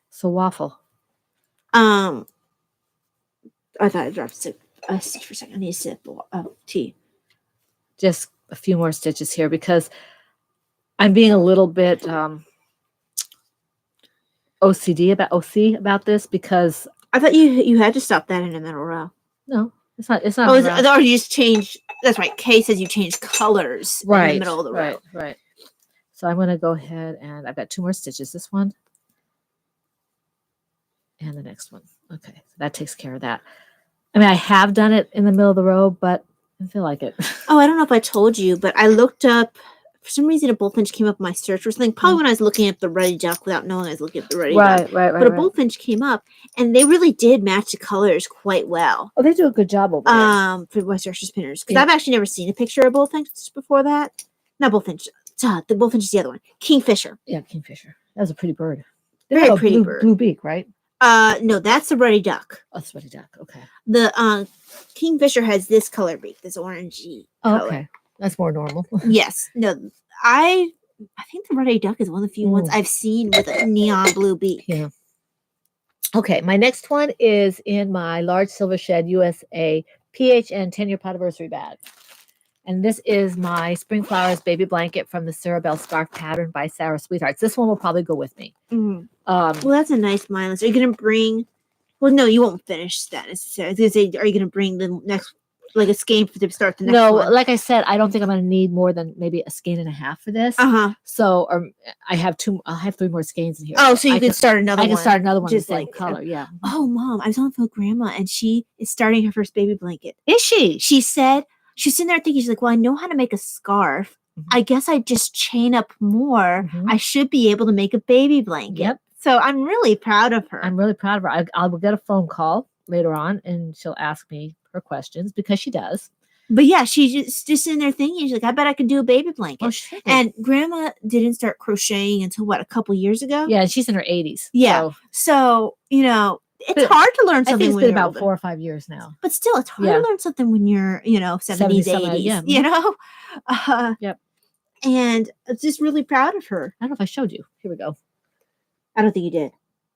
So waffle. I thought I dropped a stitch for a second. I need a sip of tea. Just a few more stitches here because I'm being a little bit OC about this because I thought you had to stop that in the middle row. No, it's not. It's not. Oh, around. or you just changed. That's right. Kay says you changed colors in the middle of the row. Right. So I'm going to go ahead and I've got 2 more stitches. This one and the next one. Okay, so that takes care of that. I mean, I have done it in the middle of the row, but I feel like it. Oh, I don't know if I told you, but I looked up. For some reason, a bullfinch came up in my search or something. Probably when I was looking up the ruddy duck without knowing I was looking up the ruddy duck. Right. But a bullfinch came up, and they really did match the colors quite well. Oh, they do a good job over there. For West Yorkshire Spinners, because I've actually never seen a picture of bullfinch before that. Not bullfinch. The bullfinch is the other one. Kingfisher. Yeah, kingfisher. That was a pretty bird. Very pretty bird. Blue beak, right? No, that's the ruddy duck. Oh, it's ruddy duck. Okay. The kingfisher has this color beak, this orangey color. Okay, that's more normal. Yes. No, I think the ruddy duck is one of the few ones I've seen with a neon blue beak. Yeah. Okay, my next one is in my large silver shed USA PHN 10-year anniversary bag. And this is my Spring Flowers baby blanket from the Cerebelle scarf pattern by Sarah Sweethearts. This one will probably go with me. Mm-hmm. Well, that's a nice mindless. Are you going to bring... Well, no, you won't finish that necessarily. I was going to say, are you going to bring the next, like a skein to start the next one? No, like I said, I don't think I'm going to need more than maybe a skein and a half for this. So I have 2. I'll have 3 more skeins in here. Oh, so you can start another one. I can start another one just in the same color. Yeah. Oh, Mom, I was on the phone with Grandma, and she is starting her first baby blanket. Is she? She said... She's sitting there thinking, she's like, well, I know how to make a scarf. Mm-hmm. I guess I just chain up more. Mm-hmm. I should be able to make a baby blanket. Yep. So I'm really proud of her. I'm really proud of her. I will get a phone call later on, and she'll ask me her questions because she does. But yeah, she's just sitting there thinking, she's like, I bet I could do a baby blanket. Oh, sure. And Grandma didn't start crocheting until, what, a couple years ago? Yeah, she's in her 80s. Yeah. So you know, it's hard to learn something. I think it's been about older. 4 or 5 years now. But still, it's hard to learn something when you're, 70s, 80s, you know? Yep. And I'm just really proud of her. I don't know if I showed you. Here we go. I don't think you did.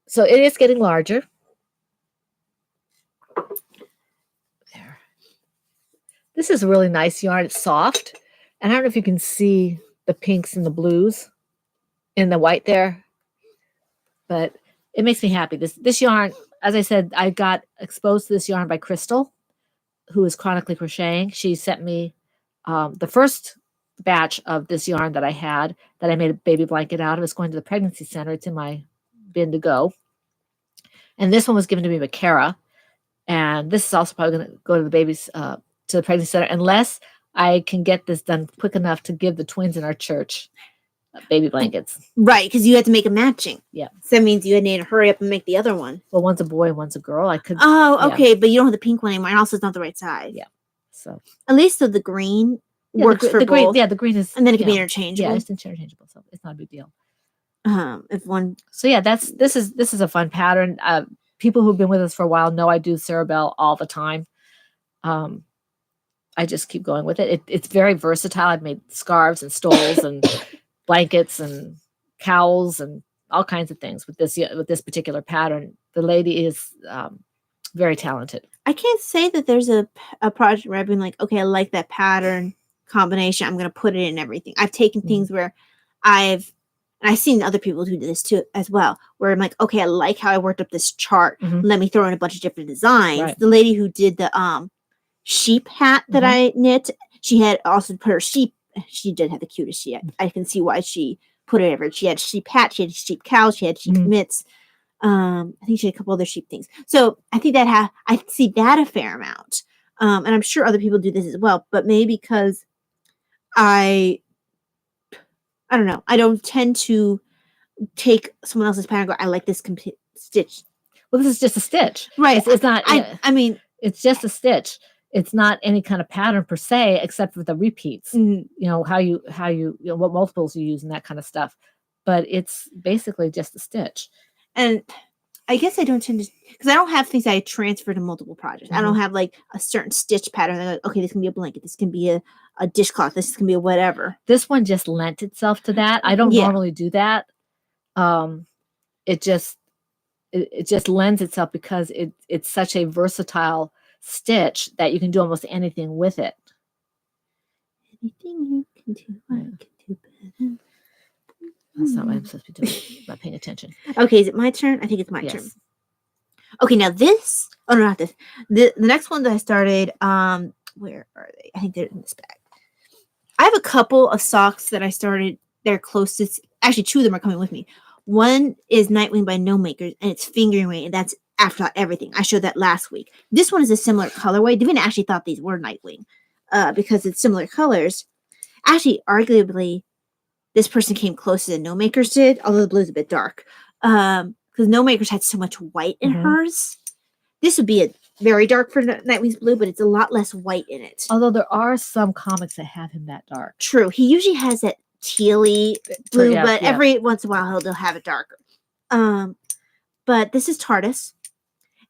So it is getting larger. There. This is a really nice yarn. It's soft. And I don't know if you can see the pinks and the blues in the white there. But it makes me happy. This yarn, as I said, I got exposed to this yarn by Crystal, who is chronically crocheting. She sent me the first batch of this yarn that I had that I made a baby blanket out of. It's going to the pregnancy center. It's in my bin to go. And this one was given to me by Kara. And this is also probably going to go to the babies to the pregnancy center unless I can get this done quick enough to give the twins in our church baby blankets. Right, because you had to make a matching. Yeah. So that means you need to hurry up and make the other one. Well, one's a boy and one's a girl. I could. Oh, okay, yeah. But you don't have the pink one anymore. And also, it's not the right size. Yeah. So at least the green works for the green. both. Yeah, the green is, and then it can be interchangeable. Yeah, it's interchangeable, so it's not a big deal. If one. So yeah, this is a fun pattern. People who've been with us for a while know I do Cerebelle all the time. I just keep going with it. It's very versatile. I've made scarves and stoles and blankets and cowls and all kinds of things with this particular pattern. The lady is very talented. I can't say that there's a project where I've been like, okay, I like that pattern combination. I'm going to put it in everything. I've taken things where I've seen other people who do this too as well, where I'm like, okay, I like how I worked up this chart. Let me throw in a bunch of different designs. Right. The lady who did the sheep hat that I knit, she had also put her sheep. She did have the cutest sheep. I can see why she put it ever. She had sheep hat, she had sheep cowl, she had sheep mitts. I think she had a couple other sheep things. So I think that I see that a fair amount. And I'm sure other people do this as well, but maybe because I don't know. I don't tend to take someone else's pattern and go, I like this stitch. Well, this is just a stitch. Right. It's not. I mean, it's just a stitch. It's not any kind of pattern per se, except for the repeats. You know, how you what multiples you use and that kind of stuff. But it's basically just a stitch. And I guess I don't tend to, because I don't have things I transfer to multiple projects. I don't have like a certain stitch pattern. Like, okay, this can be a blanket. This can be a dishcloth. This can be a whatever. This one just lent itself to that. I don't normally do that. It just lends itself because it's such a versatile stitch that you can do almost anything with it. Anything you can do, I can do better. That's not what I'm supposed to be doing. I'm not paying attention. Okay, is it my turn? I think it's my turn. Okay, now this. Oh no, not this. The next one that I started. Where are they? I think they're in this bag. I have a couple of socks that I started. They're closest. Actually, two of them are coming with me. One is Nightwing by No Makers, and it's fingering weight, and that's after everything. I showed that last week. This one is a similar colorway. Davina actually thought these were Nightwing, because it's similar colors. Actually, arguably, this person came closer than No Makers did, although the blue's a bit dark. Because No Makers had so much white in hers. This would be a very dark for Nightwing's blue, but it's a lot less white in it. Although there are some comics that have him that dark. True. He usually has that tealy blue, but every once in a while he'll have it darker. But this is Tardis.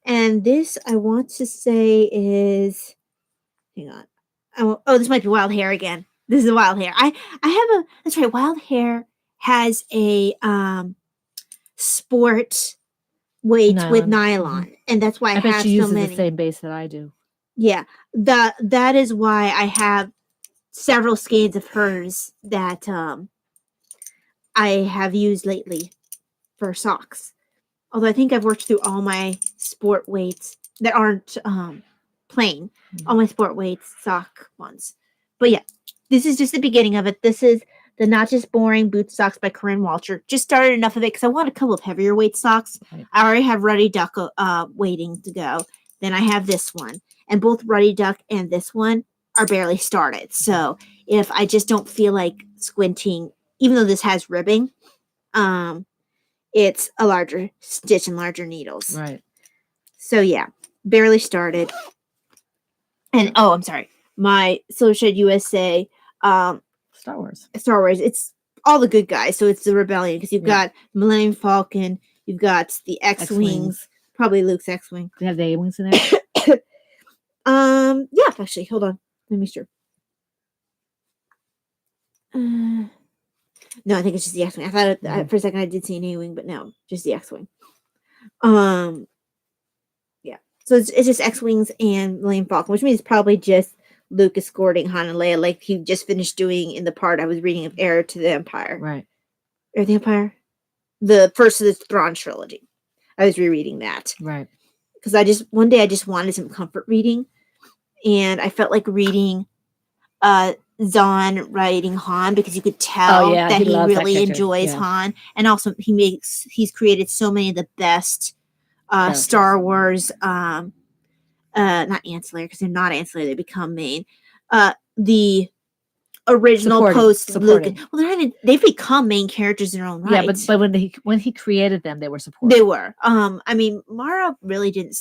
And this, I want to say, is... Hang on. Oh, this might be Wild Hair again. This is Wild Hair. I have a... That's right. Wild Hair has a sport weight with nylon. And that's why I have she so uses many. The same base that I do. Yeah. That is why I have several skeins of hers that I have used lately for socks. Although I think I've worked through all my sport weights that aren't plain. All my sport weights sock ones. But yeah, this is just the beginning of it. This is the Not Just Boring Boot Socks by Corinne Walcher. Just started enough of it because I want a couple of heavier weight socks. Right. I already have Ruddy Duck waiting to go. Then I have this one. And both Ruddy Duck and this one are barely started. So if I just don't feel like squinting, even though this has ribbing, it's a larger stitch and larger needles. Right. So yeah, barely started. And oh, I'm sorry. My Silver Shed USA Star Wars. It's all the good guys. So it's the Rebellion because you've got Millennium Falcon, you've got the X-Wings. Probably Luke's X-Wing. Do you have the A-Wings in there? Yeah, actually, hold on. Let me sure. No, I think it's just the X-Wing. I thought for a second I did see an A-Wing, but no, just the X-Wing. Yeah. So it's just X-Wings and Millennium Falcon, which means probably just Luke escorting Han and Leia, like he just finished doing in the part I was reading of Heir to the Empire. Right. Heir to the Empire? The first of the Thrawn trilogy. I was rereading that. Right. Because one day I just wanted some comfort reading. And I felt like reading Zahn writing Han because you could tell that he really enjoys Han. And also he's created so many of the best Star Wars not ancillary because they're not ancillary, they become main. The original post Luke. Well, they've become main characters in their own right. Yeah, but when he created them, they were supporting. They were. I mean, Mara really didn't.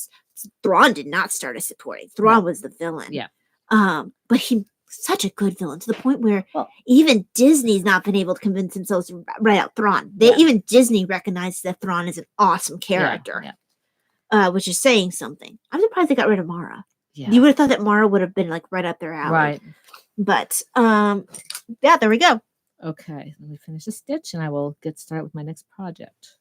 Thrawn did not start as supporting. Thrawn was the villain. Yeah. But he such a good villain to the point where even Disney's not been able to convince themselves to write out Thrawn. Even Disney recognizes that Thrawn is an awesome character. Yeah. Which is saying something. I'm surprised they got rid of Mara. Yeah. You would have thought that Mara would have been like right up their alley. Right. But yeah, there we go. Okay, let me finish the stitch and I will get started with my next project.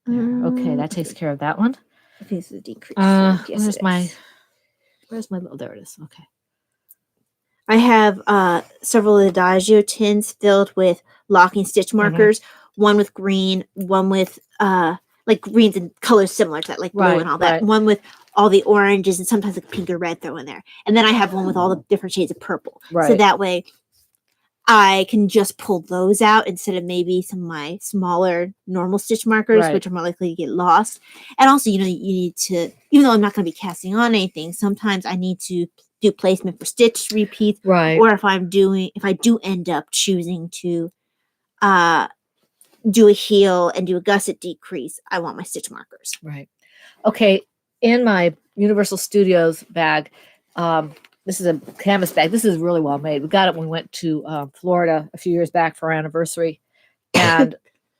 There. Okay, that takes care of that one. I think this is a decrease. Where's my little? There it is. Okay. I have several Adagio tins filled with locking stitch markers. One with green, one with like greens and colors similar to that, like blue and all that. Right. One with all the oranges and sometimes like pink or red thrown in there. And then I have one with all the different shades of purple. Right. So that way I can just pull those out instead of maybe some of my smaller normal stitch markers, which are more likely to get lost. And also, you need to, even though I'm not going to be casting on anything, sometimes I need to do placement for stitch repeats. Right. Or if I do end up choosing to do a heel and do a gusset decrease, I want my stitch markers. Right. Okay. In my Universal Studios bag, this is a canvas bag. This is really well made. We got it when we went to Florida a few years back for our anniversary. And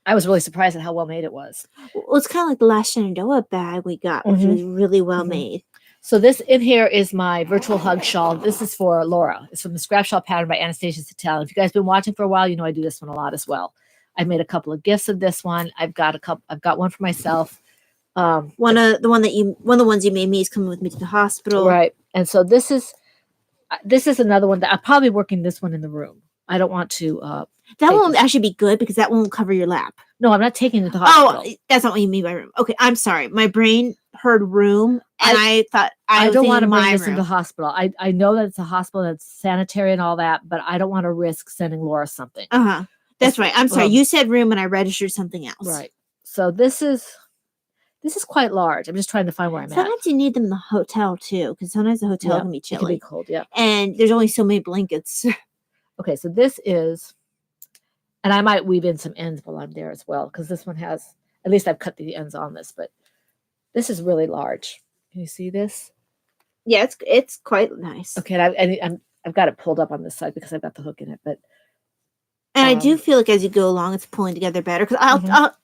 I was really surprised at how well made it was. Well, it's kind of like the last Shenandoah bag we got, which was really well made. So this in here is my virtual hug shawl. This is for Laura. It's from the Scrap Shawl pattern by Anastasia Sattel. If you guys have been watching for a while, you know I do this one a lot as well. I've made a couple of gifts of this one. I've got one for myself. One of the ones you made me is coming with me to the hospital. Right. And so this is another one that I'm probably working this one in the room. I don't want to That take won't this. actually be good because that won't cover your lap. No, I'm not taking it to the hospital. Oh, that's not what you mean by room. Okay, I'm sorry. My brain heard room, and I thought I was don't want to thinking bring my this room. into the hospital. I know that it's a hospital that's sanitary and all that, but I don't want to risk sending Laura something. That's right. I'm sorry. You said room, and I registered something else. Right. So this is quite large. I'm just trying to find where I'm Sometimes you need them in the hotel too, because sometimes the hotel can be It chilly. can be cold, yeah. And there's only so many blankets. Okay, so this is, and I might weave in some ends while I'm there as well, because this one has, at least I've cut the ends on this, but this is really large. Can you see this? Yeah, it's quite nice. Okay, and I've got it pulled up on this side because I've got the hook in it, but. And I do feel like as you go along, it's pulling together better. Because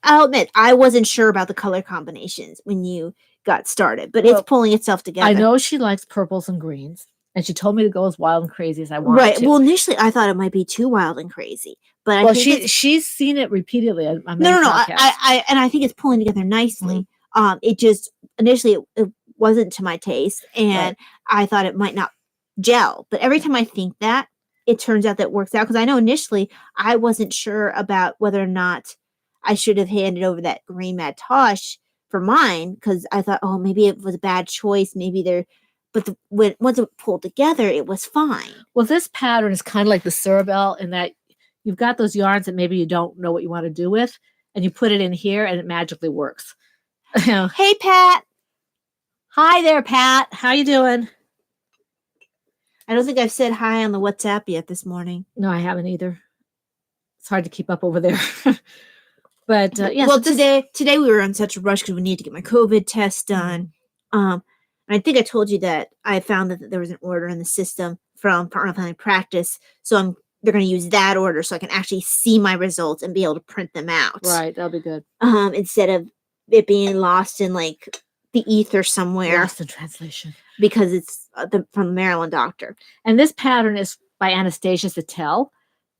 I'll admit, I wasn't sure about the color combinations when you got started, but it's pulling itself together. I know she likes purples and greens, and she told me to go as wild and crazy as I wanted to. Right. Well, initially I thought it might be too wild and crazy, but I think she's seen it repeatedly on many no. podcasts. I think it's pulling together nicely. It just initially it wasn't to my taste, and I thought it might not gel. But every time I think that, it turns out that works out, because I know initially I wasn't sure about whether or not I should have handed over that green Mad Tosh for mine, because I thought, oh, maybe it was a bad choice. Maybe they're, but once it pulled together, it was fine. Well, this pattern is kind of like the Cerebelle in that you've got those yarns that maybe you don't know what you want to do with, and you put it in here and it magically works. Hey, Pat. Hi there, Pat. How you doing? I don't think I've said hi on the WhatsApp yet this morning. No, I haven't either. It's hard to keep up over there. But yeah. Well, today we were on such a rush because we needed to get my COVID test done. And I think I told you that I found that there was an order in the system from Partner Planning Practice. So they're going to use that order so I can actually see my results and be able to print them out. Right, that'll be good. Instead of it being lost in like the ether somewhere. Lost in translation. Because it's from the Maryland doctor. And this pattern is by Anastasia Sattel.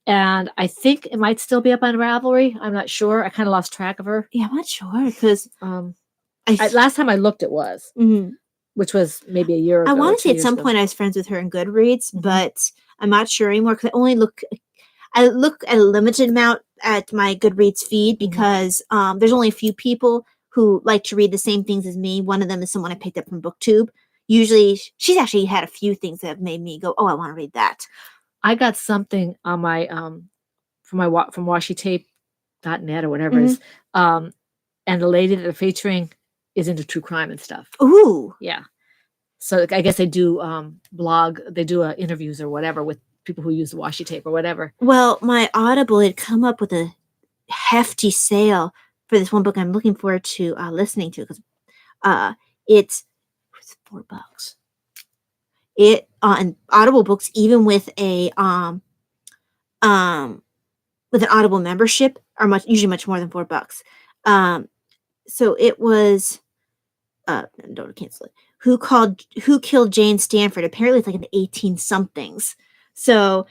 And I think it might still be up on Ravelry. I'm not sure. I kind of lost track of her. Yeah, I'm not sure because last time I looked, it was, which was maybe a year ago. I want to say at some point I was friends with her in Goodreads, but I'm not sure anymore because I look at a limited amount at my Goodreads feed because there's only a few people who like to read the same things as me. One of them is someone I picked up from BookTube. Usually, she's actually had a few things that have made me go, "Oh, I want to read that." I got something on my from washytape.net or whatever it is, and the lady that they're featuring is into true crime and stuff. Ooh, yeah. So I guess they do interviews or whatever with people who use the washi tape or whatever. Well, my Audible had come up with a hefty sale for this one book I'm looking forward to listening to because it's $4. It on Audible books, even with a with an Audible membership, are usually much more than $4. So it was don't cancel it. Who Killed Jane Stanford? Apparently it's like in the 18 somethings. So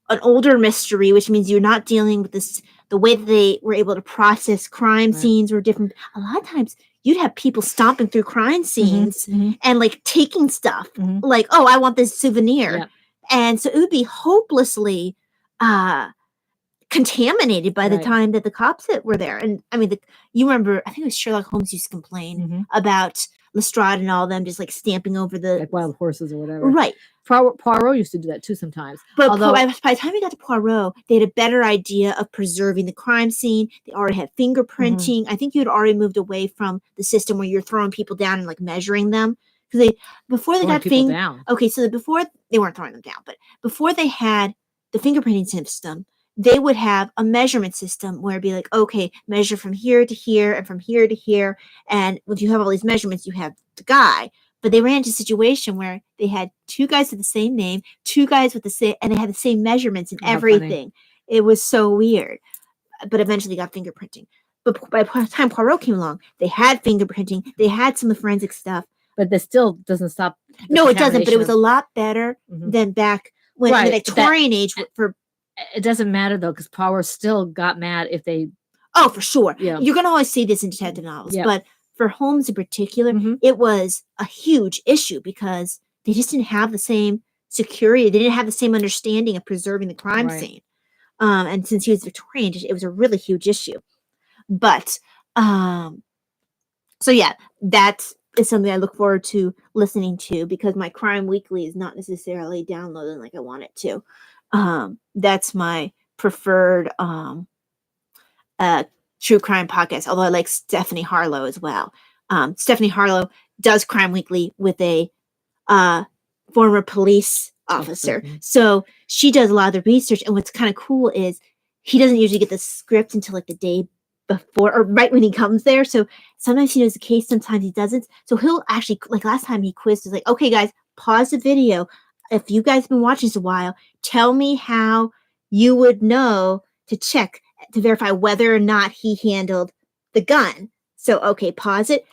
an older mystery, which means you're not dealing with this. The way that they were able to process crime scenes were different. A lot of times you'd have people stomping through crime scenes and like taking stuff like, oh, I want this souvenir. Yeah. And so it would be hopelessly contaminated by the time that the cops were there. And I mean, you remember, I think it was Sherlock Holmes used to complain about Lestrade and all them just like stamping over the like wild horses or whatever. Right. Poirot used to do that too sometimes. But by the time we got to Poirot, they had a better idea of preserving the crime scene. They already had fingerprinting. I think you had already moved away from the system where you're throwing people down and like measuring them. Because before they got people down. Okay, so before they weren't throwing them down, but before they had the fingerprinting system, they would have a measurement system where it'd be like, okay, measure from here to here and from here to here. And if you have all these measurements, you have the guy. But they ran into a situation where they had two guys with the same name, two guys with the same, and they had the same measurements and everything. Funny. It was so weird. But eventually got fingerprinting. But by the time Poirot came along, they had fingerprinting. They had some of the forensic stuff. But that still doesn't stop. No, it doesn't. But it was a lot better than back when in the Victorian age for. It doesn't matter though, because Poirot still got mad if they. Oh, for sure. Yeah. You're going to always see this in detective novels. Yeah. But for Holmes in particular, it was a huge issue because they just didn't have the same security. They didn't have the same understanding of preserving the crime scene. And since he was Victorian, it was a really huge issue. But so yeah, that is something I look forward to listening to, because my Crime Weekly is not necessarily downloading like I want it to. That's my preferred true crime podcast, although I like Stephanie Harlow as well. Stephanie Harlow does Crime Weekly with a former police officer. So she does a lot of the research. And what's kind of cool is he doesn't usually get the script until like the day before or right when he comes there. So sometimes he knows the case, sometimes he doesn't. So he'll actually, like last time he quizzed, was like, okay, guys, pause the video. If you guys have been watching this a while, tell me how you would know to check to verify whether or not he handled the gun. So, okay, pause it.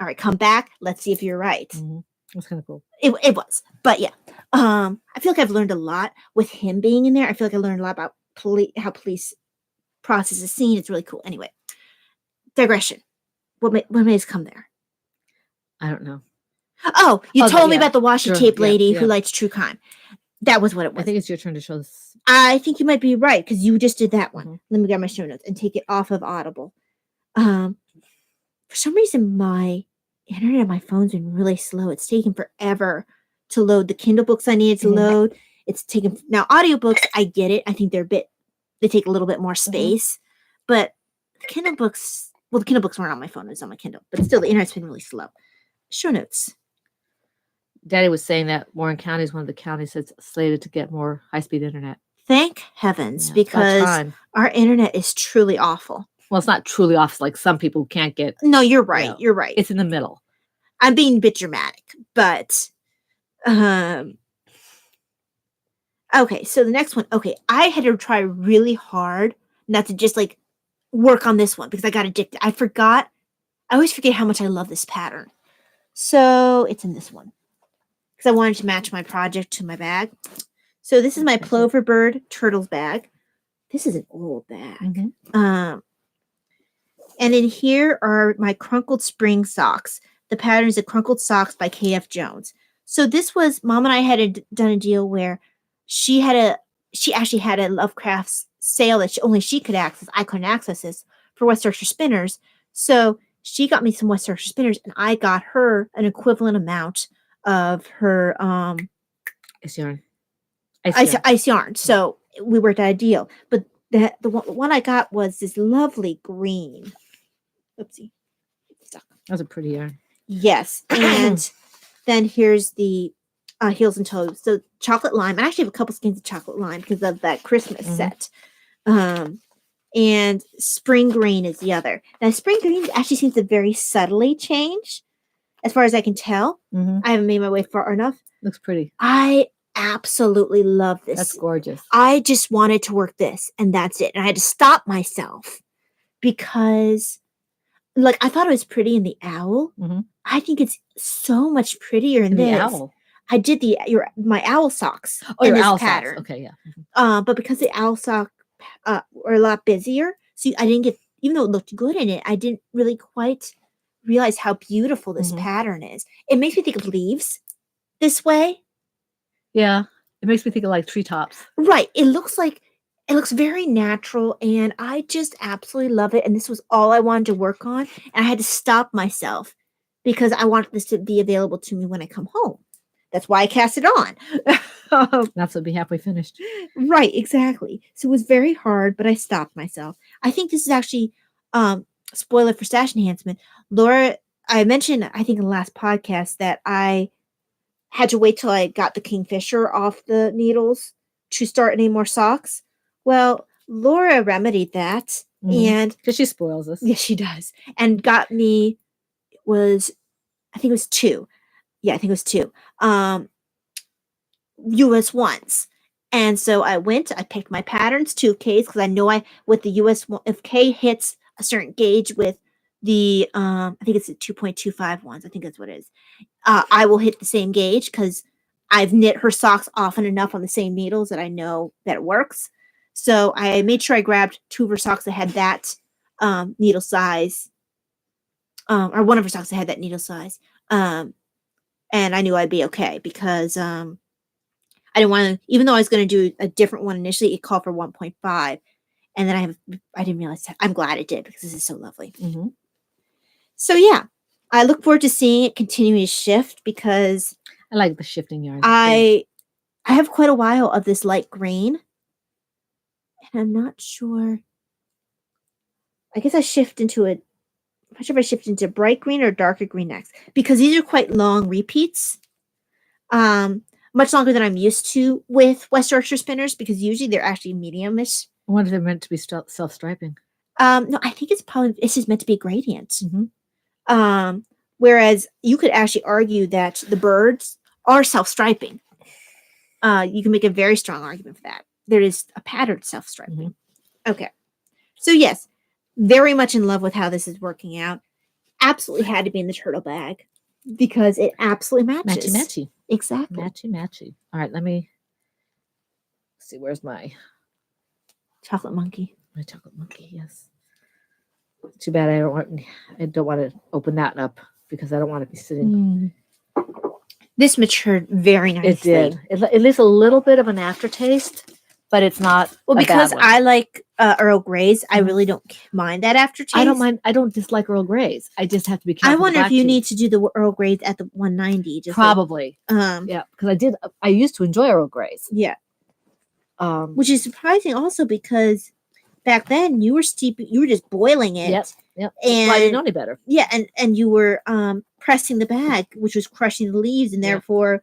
All right, come back. Let's see if you're right. Mm-hmm. That's kind of cool. It was. But yeah, I feel like I've learned a lot with him being in there. I feel like I learned a lot about how police process a scene. It's really cool. Anyway, digression. What made us come there? I don't know. Oh, you told me about the washi tape lady who likes true crime. That was what it was. I think it's your turn to show this. I think you might be right, because you just did that one. Mm-hmm. Let me grab my show notes and take it off of Audible. For some reason, my internet on my phone's been really slow. It's taking forever to load the Kindle books I needed to load. It's taken now audiobooks. I get it. I think they take a little bit more space, but the Kindle books. Well, the Kindle books weren't on my phone. It was on my Kindle, but still, the internet's been really slow. Show notes. Daddy was saying that Warren County is one of the counties that's slated to get more high-speed internet. Thank heavens, because our internet is truly awful. Well, it's not truly off. Like some people can't get. No, you're right. You're right. It's in the middle. I'm being a bit dramatic, but okay. So the next one. Okay, I had to try really hard not to just like work on this one because I got addicted. I always forget how much I love this pattern. So it's in this one because I wanted to match my project to my bag. So this is my Ploverbird Turtles bag. This is an old bag. Mm-hmm. And in here are my Crunkled Spring socks. The pattern is a Crunkled Socks by K.F. Jones. So this was, Mom and I had done a deal where she actually had a Lovecraft sale that only she could access. I couldn't access this for West Yorkshire Spinners. So she got me some West Yorkshire Spinners, and I got her an equivalent amount of her ice yarn. Ice yarn. So we worked out a deal. But the one I got was this lovely green. Oopsie. That was a pretty yarn. Yes. And then here's the heels and toes. So chocolate lime. I actually have a couple skeins of chocolate lime because of that Christmas set. And spring green is the other. Now, spring green actually seems to very subtly change as far as I can tell. Mm-hmm. I haven't made my way far enough. Looks pretty. I absolutely love this. That's gorgeous. I just wanted to work this, and that's it. And I had to stop myself because, like, I thought it was pretty in the owl. Mm-hmm. I think it's so much prettier in this. The owl. I did my owl socks. Oh, your owl pattern. Socks. Okay, yeah. Mm-hmm. But because the owl sock were a lot busier, so I didn't get, even though it looked good in it, I didn't really quite realize how beautiful this pattern is. It makes me think of leaves this way. Yeah, it makes me think of like treetops. Right. It looks very natural, and I just absolutely love it. And this was all I wanted to work on. And I had to stop myself because I wanted this to be available to me when I come home. That's why I cast it on. That's what be halfway finished. Right, exactly. So it was very hard, but I stopped myself. I think this is actually spoiler for stash enhancement. Laura, I mentioned, I think in the last podcast, that I had to wait till I got the Kingfisher off the needles to start any more socks. Well, Laura remedied that, and because she spoils us. Yes, she does, and got me I think it was 2. Yeah, I think it was 2 US ones. And so I picked my patterns, 2 Ks, because I know with the US one, if K hits a certain gauge with the I think it's the 2.25 ones. I think that's what it is. I will hit the same gauge because I've knit her socks often enough on the same needles that I know that it works. So I made sure I grabbed 2 of her socks that had that needle size, or one of her socks that had that needle size. And I knew I'd be okay because I I didn't want to, even though I was going to do a different one initially, it called for 1.5. And then I didn't realize that. I'm glad it did because this is so lovely. Mm-hmm. So yeah, I look forward to seeing it continuing to shift because I like the shifting yarns. I have quite a while of this light green. And I'm not sure. I guess I'm not sure if I shift into bright green or darker green next because these are quite long repeats. Much longer than I'm used to with West Yorkshire spinners because usually they're actually medium-ish. I wonder if they're meant to be self-striping. No, I think it's just meant to be gradient. Mm-hmm. Whereas you could actually argue that the birds are self-striping. You can make a very strong argument for that. There is a pattern self-striping. Mm-hmm. Okay. So yes, very much in love with how this is working out. Absolutely had to be in the turtle bag because it absolutely matches. Matchy. Exactly. Matchy. All right, let me see. Where's my chocolate monkey? My chocolate monkey, yes. Too bad I don't want to open that up because I don't want to be sitting. This matured very nicely. It did. It leaves a little bit of an aftertaste, but it's not. Well, because I like Earl Greys, I really don't mind that aftertaste. I don't mind. I don't dislike Earl Greys. I just have to be careful. I wonder if you need to do the Earl Greys at the 190. Probably. Yeah, because I used to enjoy Earl Greys. Yeah. Which is surprising also because back then you were just boiling it. Yep. And I didn't know any better. Yeah, and you were pressing the bag, which was crushing the leaves and therefore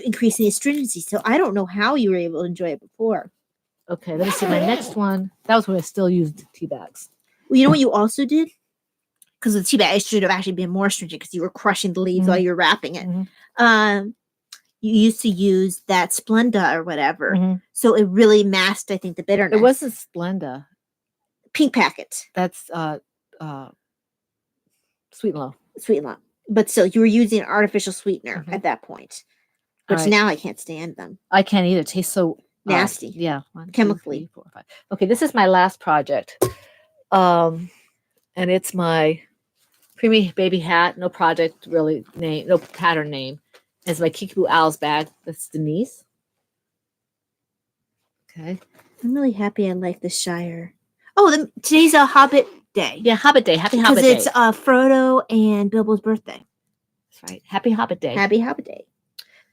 increasing the astringency. So I don't know how you were able to enjoy it before. Okay, let me see my next one. That was when I still used tea bags. Well, you know what you also did? Because the tea bag should have actually been more stringent because you were crushing the leaves while you were wrapping it. Mm-hmm. You used to use that Splenda or whatever. Mm-hmm. So it really masked, I think, the bitterness. It wasn't Splenda. Pink packet. That's Sweet and Low. Sweet and Low. But still, you were using an artificial sweetener at that point. Which now I can't stand them. I can't either. It tastes so nasty. Yeah. Chemically. 2, 3, 4, 5. Okay, this is my last project. And it's my Preemie baby hat. No project really name, no pattern name. It's my Kickapoo Owls bag. That's Denise. Okay. I'm really happy I like the Shire. Oh, today's a Hobbit Day. Yeah, Hobbit Day. Happy Hobbit Day. Because it's Frodo and Bilbo's birthday. That's right. Happy Hobbit Day. Happy Hobbit Day.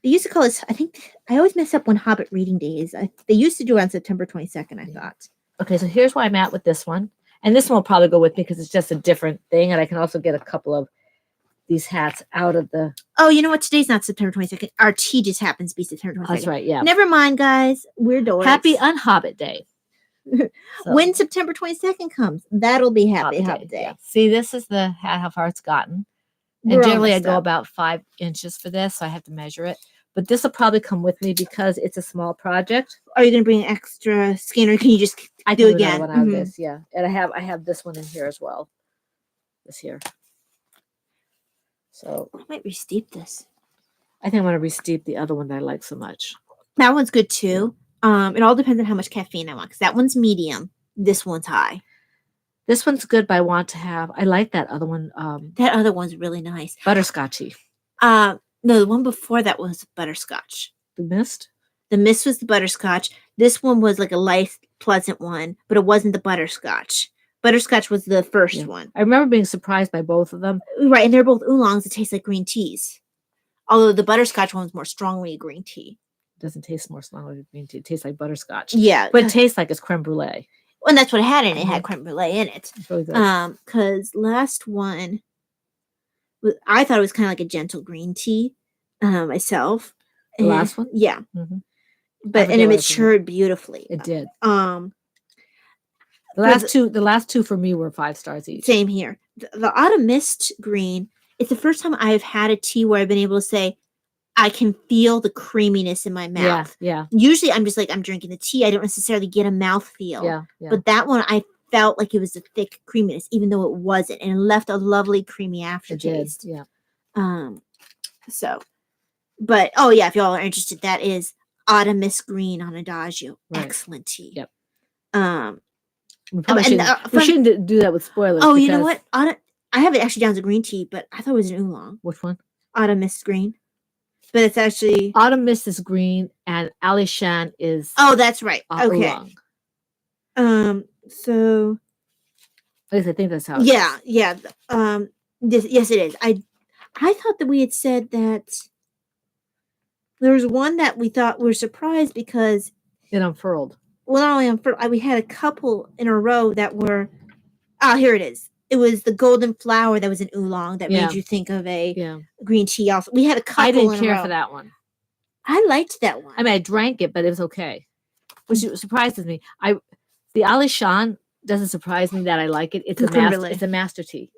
They used to call this, I think, I always mess up when Hobbit reading day is. They used to do it on September 22nd, I thought. Okay, so here's where I'm at with this one. And this one will probably go with me because it's just a different thing. And I can also get a couple of these hats out of the... Oh, you know what? Today's not September 22nd. Our tea just happens to be September 22nd. That's right, yeah. Never mind, guys. We're dorks. Happy Unhobbit Day. So. When September 22nd comes, that'll be Happy Hobbit Day. Yeah. See, this is the hat, how far it's gotten. And generally I go about 5 inches for this, so I have to measure it. But this will probably come with me because it's a small project. Are you going to bring extra skin, or can you just do it again? One out of this, yeah. And I have this one in here as well. This here. So I might re-steep this. I think I'm going to re-steep the other one that I like so much. That one's good too. It all depends on how much caffeine I want because that one's medium. This one's high. This one's good, but I like that other one. That other one's really nice. Butterscotchy. No, the one before that was butterscotch. The mist? The mist was the butterscotch. This one was like a light, pleasant one, but it wasn't the butterscotch. Butterscotch was the first one. I remember being surprised by both of them. Right, and they're both oolongs that taste like green teas. Although the butterscotch one's more strongly green tea. It doesn't taste more strongly like green tea. It tastes like butterscotch. Yeah. But it tastes like it's creme brulee. Well, and that's what it had in it. It had creme brulee in it. It's really good. Because last one, I thought it was kind of like a gentle green tea myself. The last one? Yeah. Mm-hmm. And it matured beautifully. It did. The last two for me were 5 stars each. Same here. The Autumn Mist green, it's the first time I've had a tea where I've been able to say, I can feel the creaminess in my mouth. Yeah. Usually I'm just like, I'm drinking the tea. I don't necessarily get a mouth feel. Yeah. But that one, I felt like it was a thick creaminess, even though it wasn't. And it left a lovely creamy aftertaste. It did. Yeah. But if y'all are interested, that is Autumn Mist Green on Adagio. Right. Excellent tea. Yep. We shouldn't do that with spoilers. Oh, you know what? I have it actually down to green tea, but I thought it was an oolong. Which one? Autumn Mist Green. But it's actually Autumn Mist is green, and Alishan is oh, that's right. Okay. oolong. So At least I think that's how. Yeah. Yes, it is. I thought that we had said that there was one that we thought we were surprised because it unfurled. Well, not only unfurled, we had a couple in a row that were. Oh, here it is. It was the golden flower that was an oolong that made you think of a green tea. Also, we had a couple. I didn't in care a row. for that one. I liked that one. I mean, I drank it, but it was okay, which surprises me. The Alishan doesn't surprise me that I like it. It's a master tea.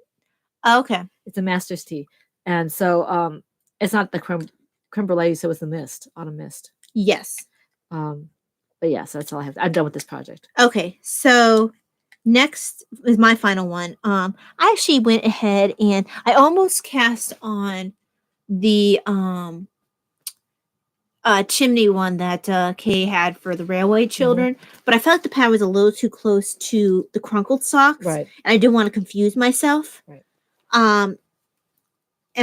Oh, okay. It's a master's tea, and so it's not the creme brulee. So it's the mist, autumn mist. Yes. But yes, that's all I have. I'm done with this project. Okay, so next is my final one. I actually went ahead and I almost cast on the chimney one that Kay had for the railway children, but I felt like the pad was a little too close to the crunkled socks, right? And I didn't want to confuse myself, right? And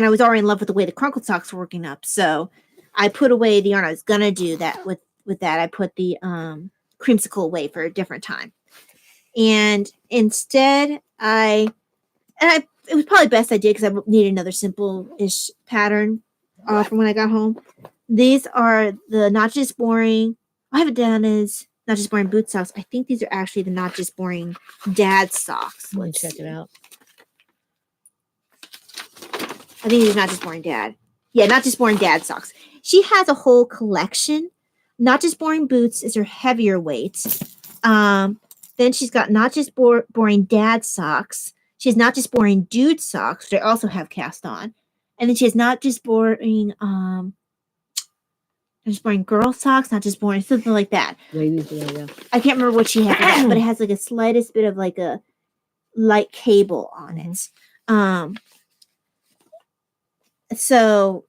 I was already in love with the way the crunkled socks were working up, so I put away the yarn. I was gonna do that with that. I put the creamsicle away for a different time, and instead it was probably best I did because I needed another simple-ish pattern from when I got home. These are the Not Just Boring. I have it down as Not Just Boring boot socks. I think these are actually the Not Just Boring dad socks. Let me check it out. I think these are Not Just Boring dad. Yeah, Not Just Boring dad socks. She has a whole collection. Not Just Boring boots is her heavier weight. Then she's got Not Just Boring dad socks. She has Not Just Boring dude socks, which I also have cast on. And then she has Not Just Boring Not Just Boring girl socks, Not Just Boring, something like that. Yeah. I can't remember what she had for that, but it has like a slightest bit of like a light cable on it. So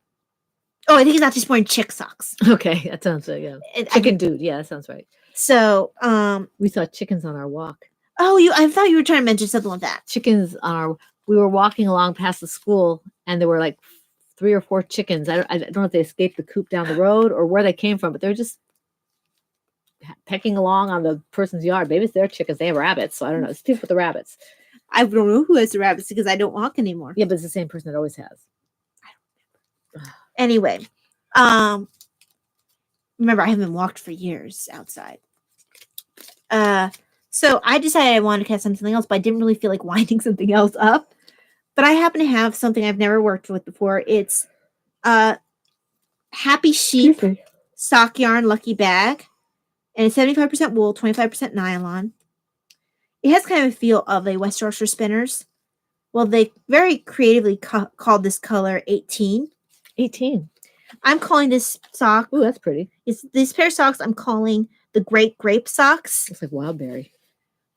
I think it's Not Just Boring chick socks. Okay, that sounds right. Yeah, chicken dude. Yeah, that sounds right. So we saw chickens on our walk. Oh, I thought you were trying to mention something like that. Chickens we were walking along past the school, and there were like 3 or 4 chickens. I don't know if they escaped the coop down the road or where they came from, but they're just pecking along on the person's yard. Maybe it's their chickens. They have rabbits, so I don't know. It's people with the rabbits. I don't know who has the rabbits because I don't walk anymore. Yeah, but it's the same person that always has. Anyway, remember I haven't walked for years outside. So I decided I wanted to cast something else, but I didn't really feel like winding something else up. But I happen to have something I've never worked with before. It's Happy Sheep sock yarn lucky bag, and it's 75% wool, 25% nylon. It has kind of a feel of a West Yorkshire Spinners. Well, they very creatively called this color 18. 18. I'm calling this sock. Ooh, that's pretty. This pair of socks I'm calling the Great Grape socks. Looks like wildberry.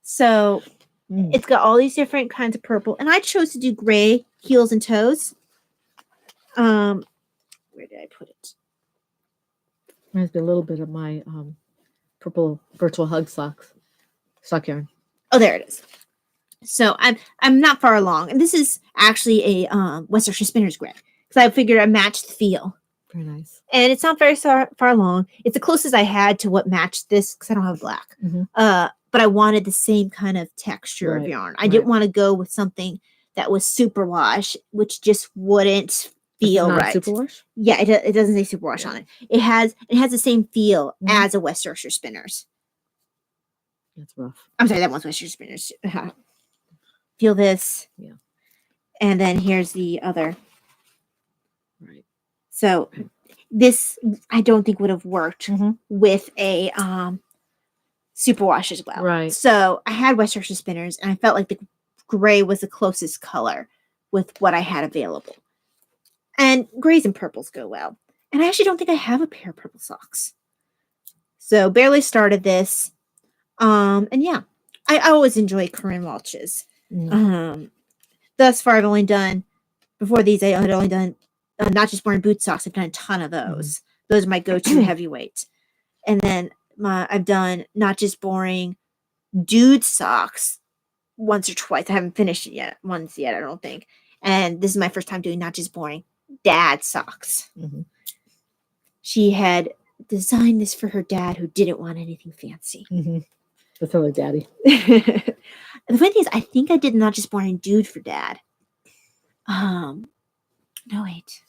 So it's got all these different kinds of purple, and I chose to do gray heels and toes. Where did I put it? Reminds me a little bit of my purple virtual hug sock yarn. Oh, there it is. So I'm not far along, and this is actually a West Yorkshire Spinners gray because I figured I matched the feel. Very nice. And it's not very far along. It's the closest I had to what matched this because I don't have black. But I wanted the same kind of texture of yarn. I didn't want to go with something that was superwash, which just wouldn't feel right. Superwash? Yeah, it doesn't say superwash on it. It has the same feel as a West Yorkshire Spinners. That's rough. I'm sorry, that one's West Yorkshire Spinners. Feel this. Yeah. And then here's the other. Right. So this I don't think would have worked with a superwash as well. Right. So I had West Yorkshire Spinners, and I felt like the gray was the closest color with what I had available. And grays and purples go well. And I actually don't think I have a pair of purple socks. So barely started this. And yeah, I always enjoy Corinne Walsh's. Thus far, I've only done, before these, I had only done Not Just Boring boot socks. I've done a ton of those. Those are my go-to heavyweight. And then I've done Not Just Boring dude socks once or twice. I haven't finished it yet. Once yet, I don't think. And this is my first time doing Not Just Boring dad socks. she had designed this for her dad who didn't want anything fancy. Mm-hmm. That's her daddy. The funny thing is, I think I did Not Just Boring Dude for dad. No, wait.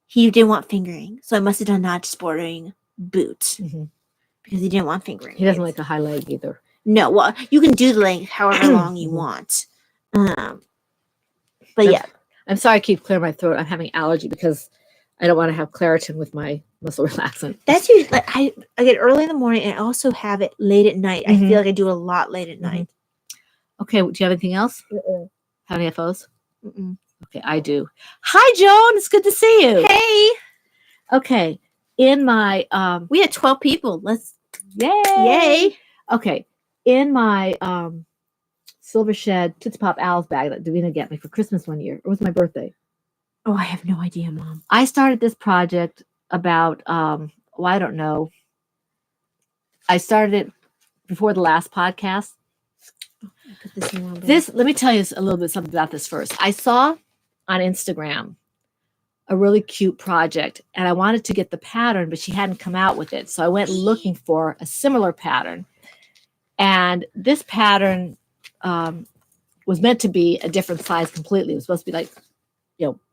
He didn't want fingering, so I must have done Not Just Boring Boots because he didn't want fingering. He doesn't like a high leg either. No, well, you can do the length however long you want. But yeah. I'm sorry I keep clearing my throat. I'm having allergy because I don't want to have Claritin with my muscle relaxant. That's usually, like, I get early in the morning and I also have it late at night. I feel like I do it a lot late at night. Okay, do you have anything else? Have any FOs? Mm-mm. Okay, I do. Hi, Joan. It's good to see you. Hey. Okay, in my We had 12 people. Let's yay. Okay, in my Silver Shed Toots Pop Owls bag that Davina got me for Christmas one year. It was my birthday. Oh, I have no idea, Mom. I started this project about I don't know. I started it before the last podcast. Put this in one This, let me tell you a little bit something about this first. I saw on Instagram a really cute project and I wanted to get the pattern, but she hadn't come out with it. So I went looking for a similar pattern. And this pattern was meant to be a different size completely. It was supposed to be like,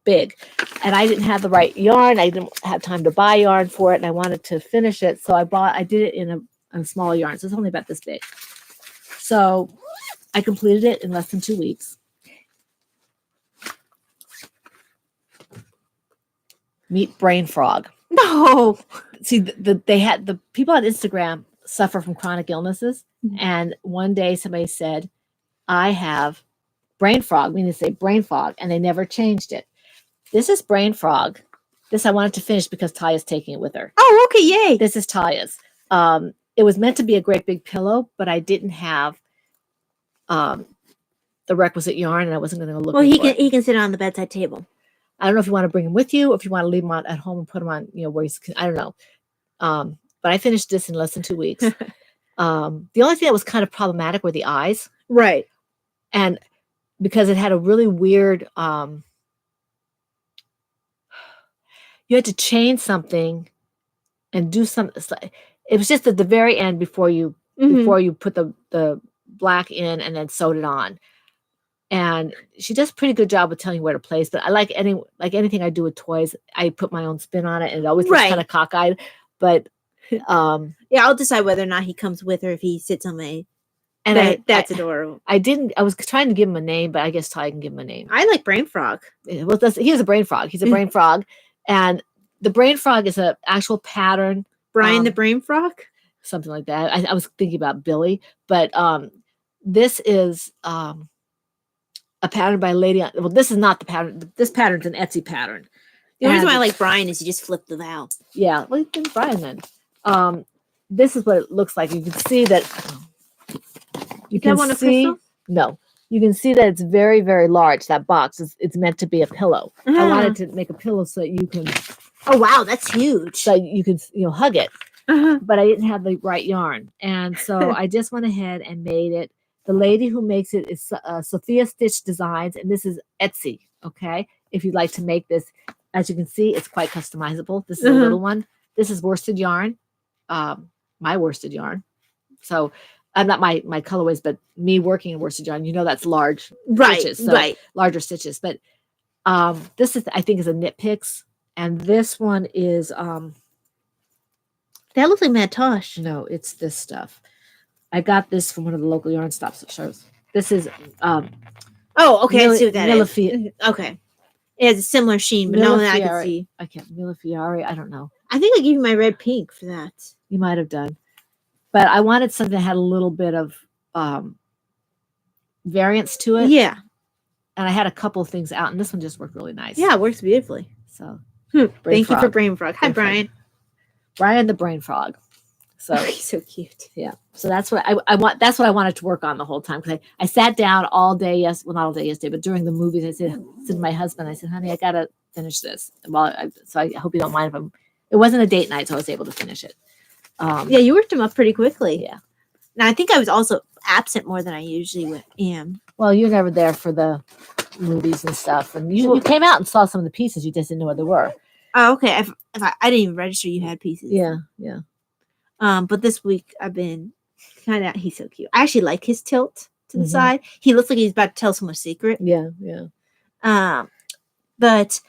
big. And I didn't have the right yarn. I didn't have time to buy yarn for it. And I wanted to finish it. So I did it in a small yarn. So it's only about this big. So I completed it in less than 2 weeks. Meet Brain Frog. No. See, they had the people on Instagram suffer from chronic illnesses. And one day somebody said, I have brain frog, meaning to say brain fog, and they never changed it. This is Brain Frog. This I wanted to finish because Taya's taking it with her. Oh, okay, yay. This is Taya's. It was meant to be a great big pillow, but I didn't have the requisite yarn, and I wasn't going to look. Well, he can sit on the bedside table. I don't know if you want to bring him with you, or if you want to leave him at home and put him on, where he's. I don't know. But I finished this in less than 2 weeks. The only thing that was kind of problematic were the eyes, Right. and because it had a really weird. You had to change something and do something. It was just at the very end before you put the black in and then sewed it on. And she does a pretty good job of telling you where to place. But I like anything I do with toys, I put my own spin on it, and it always looks kind of cockeyed. But yeah, I'll decide whether or not he comes with her if he sits on my. And that's adorable. I was trying to give him a name, but I guess Ty can give him a name. I like Brain Frog. Well, he is a brain frog. He's a brain frog. And the Brain Frog is an actual pattern. Brian the Brain Frog? Something like that. I was thinking about Billy. But this is a pattern by a lady. Well, this is not the pattern. This pattern's an Etsy pattern. The only reason why I like Brian is you just flip the valve. Yeah. Well, you can Brian then. This is what it looks like. You can see that. You can see. No. You can see that it's very, very large. That box it's meant to be a pillow. I wanted to make a pillow so that you can. Oh wow, that's huge. So you could hug it, but I didn't have the right yarn, and so I just went ahead and made it. The lady who makes it is Sophia Stitch Designs, and this is Etsy. Okay, if you'd like to make this, as you can see, it's quite customizable. This is a little one. This is worsted yarn, my worsted yarn. So. Not my colorways, but me working in worsted yarn, that's large stitches, so larger stitches. But this is, I think, is a Knit Picks, and this one is that looks like Mad Tosh. No, it's this stuff. I got this from one of the local yarn stops that shows. This is oh, okay, I see what that is. Okay, it has a similar sheen, but no, I can see. I can't Millefiori. I don't know. I think I gave you my red pink for that. You might have done. But I wanted something that had a little bit of variance to it. Yeah. And I had a couple of things out, and this one just worked really nice. Yeah, it works beautifully. So thank you for Brain Frog. Hi, Brian. Brian the Brain Frog. So he's so cute. Yeah. So that's what I want. That's what I wanted to work on the whole time. Because I sat down all day. Well, not all day yesterday, but during the movies, I said to my husband, I said, honey, I got to finish this. So I hope you don't mind if it wasn't a date night, so I was able to finish it. Yeah, you worked them up pretty quickly. Yeah. Now I think I was also absent more than I usually am. Well, you're never there for the movies and stuff, and you came out and saw some of the pieces. You just didn't know what they were. Oh, okay. I didn't even register you had pieces. Yeah. But this week I've been he's so cute. I actually like his tilt to the Mhm. side. He looks like he's about to tell someone a secret. Yeah. But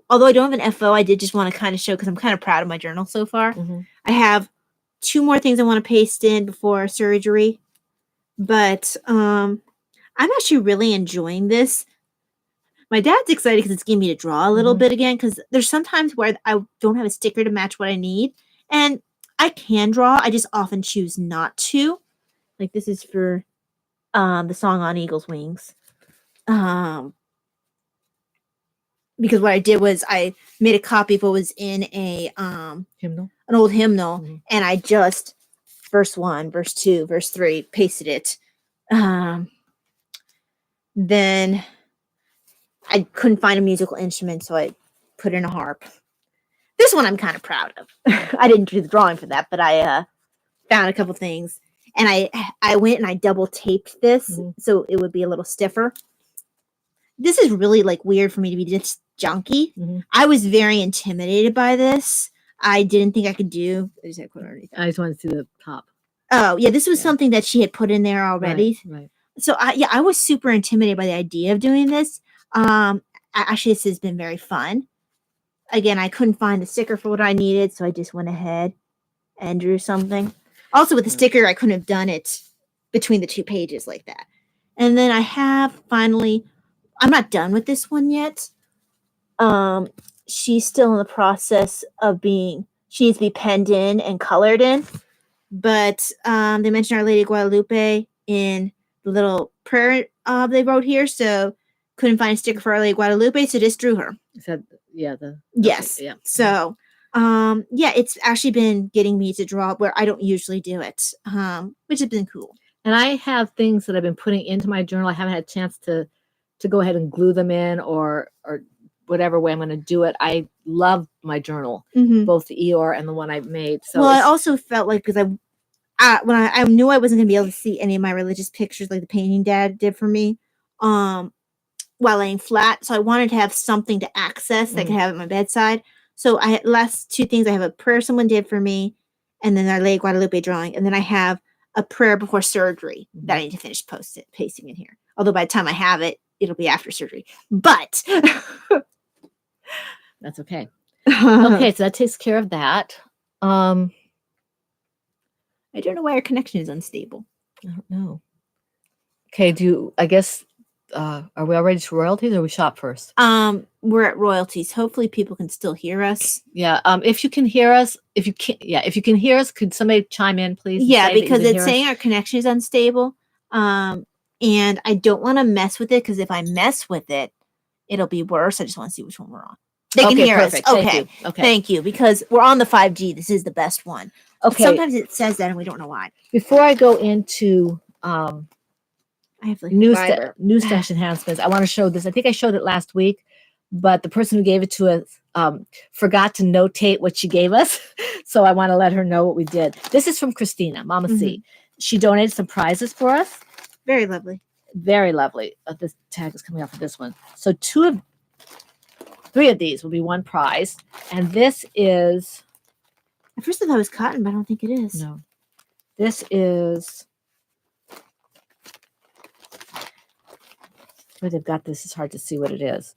although I don't have an FO, I did just want to kind of show because I'm kind of proud of my journal so far. Mhm. I have 2 more things I want to paste in before surgery, but I'm actually really enjoying this. My dad's excited because it's getting me to draw a little bit again, because there's sometimes where I don't have a sticker to match what I need, and I can draw. I just often choose not to. Like this is for the song On Eagle's Wings. Because what I did was I made a copy of what was in a Hymnal. an old hymnal, and I just verse 1, verse 2, verse 3 pasted it. Then I couldn't find a musical instrument, so I put in a harp. This one I'm kind of proud of. I didn't do the drawing for that, but I found a couple things, and I went and I double taped this so it would be a little stiffer. This is really like weird for me to be this junky. I was very intimidated by this. I didn't think I could do. I just wanted to see the top. Oh yeah, this was something that she had put in there already. Right. So I was super intimidated by the idea of doing this. Actually, this has been very fun. Again, I couldn't find the sticker for what I needed, so I just went ahead and drew something. Also, with the sticker, I couldn't have done it between the 2 pages like that. And then I have finally. I'm not done with this one yet. She's still in the process of she needs to be penned in and colored in. But they mentioned Our Lady of Guadalupe in the little prayer they wrote here, so couldn't find a sticker for Our Lady of Guadalupe, so just drew her. Yes. Okay, yeah. So it's actually been getting me to draw where I don't usually do it, which has been cool. And I have things that I've been putting into my journal. I haven't had a chance to go ahead and glue them in or whatever way I'm going to do it. I love my journal, both the Eeyore and the one I made. So I also felt like because when I knew I wasn't going to be able to see any of my religious pictures, like the painting Dad did for me, while laying flat. So I wanted to have something to access that I could have at my bedside. So I had last 2 things. I have a prayer someone did for me, and then Our Lady of Guadalupe drawing, and then I have a prayer before surgery that I need to finish pasting in here. Although by the time I have it, it'll be after surgery. But that's okay. Okay, so that takes care of that. I don't know why our connection is unstable. I don't know. Okay, I guess are we already to royalties or we shop first? We're at royalties. Hopefully people can still hear us. Yeah. If you can hear us, if you can hear us, could somebody chime in, please? Yeah, because it's saying our connection is unstable. And I don't want to mess with it, because if I mess with it, it'll be worse. I just want to see which one we're on. They can hear us. Okay. Thank you. Because we're on the 5G. This is the best one. Okay. Sometimes it says that and we don't know why. Before I go into I have like new stash enhancements, I want to show this. I think I showed it last week, but the person who gave it to us forgot to notate what she gave us. So I want to let her know what we did. This is from Christina, Mama C. She donated some prizes for us. Very lovely. Very lovely. This tag is coming off of this one. So 3 of these will be one prize. And this is... At first I thought it was cotton, but I don't think it is. No. This is... Where they've got this, it's hard to see what it is.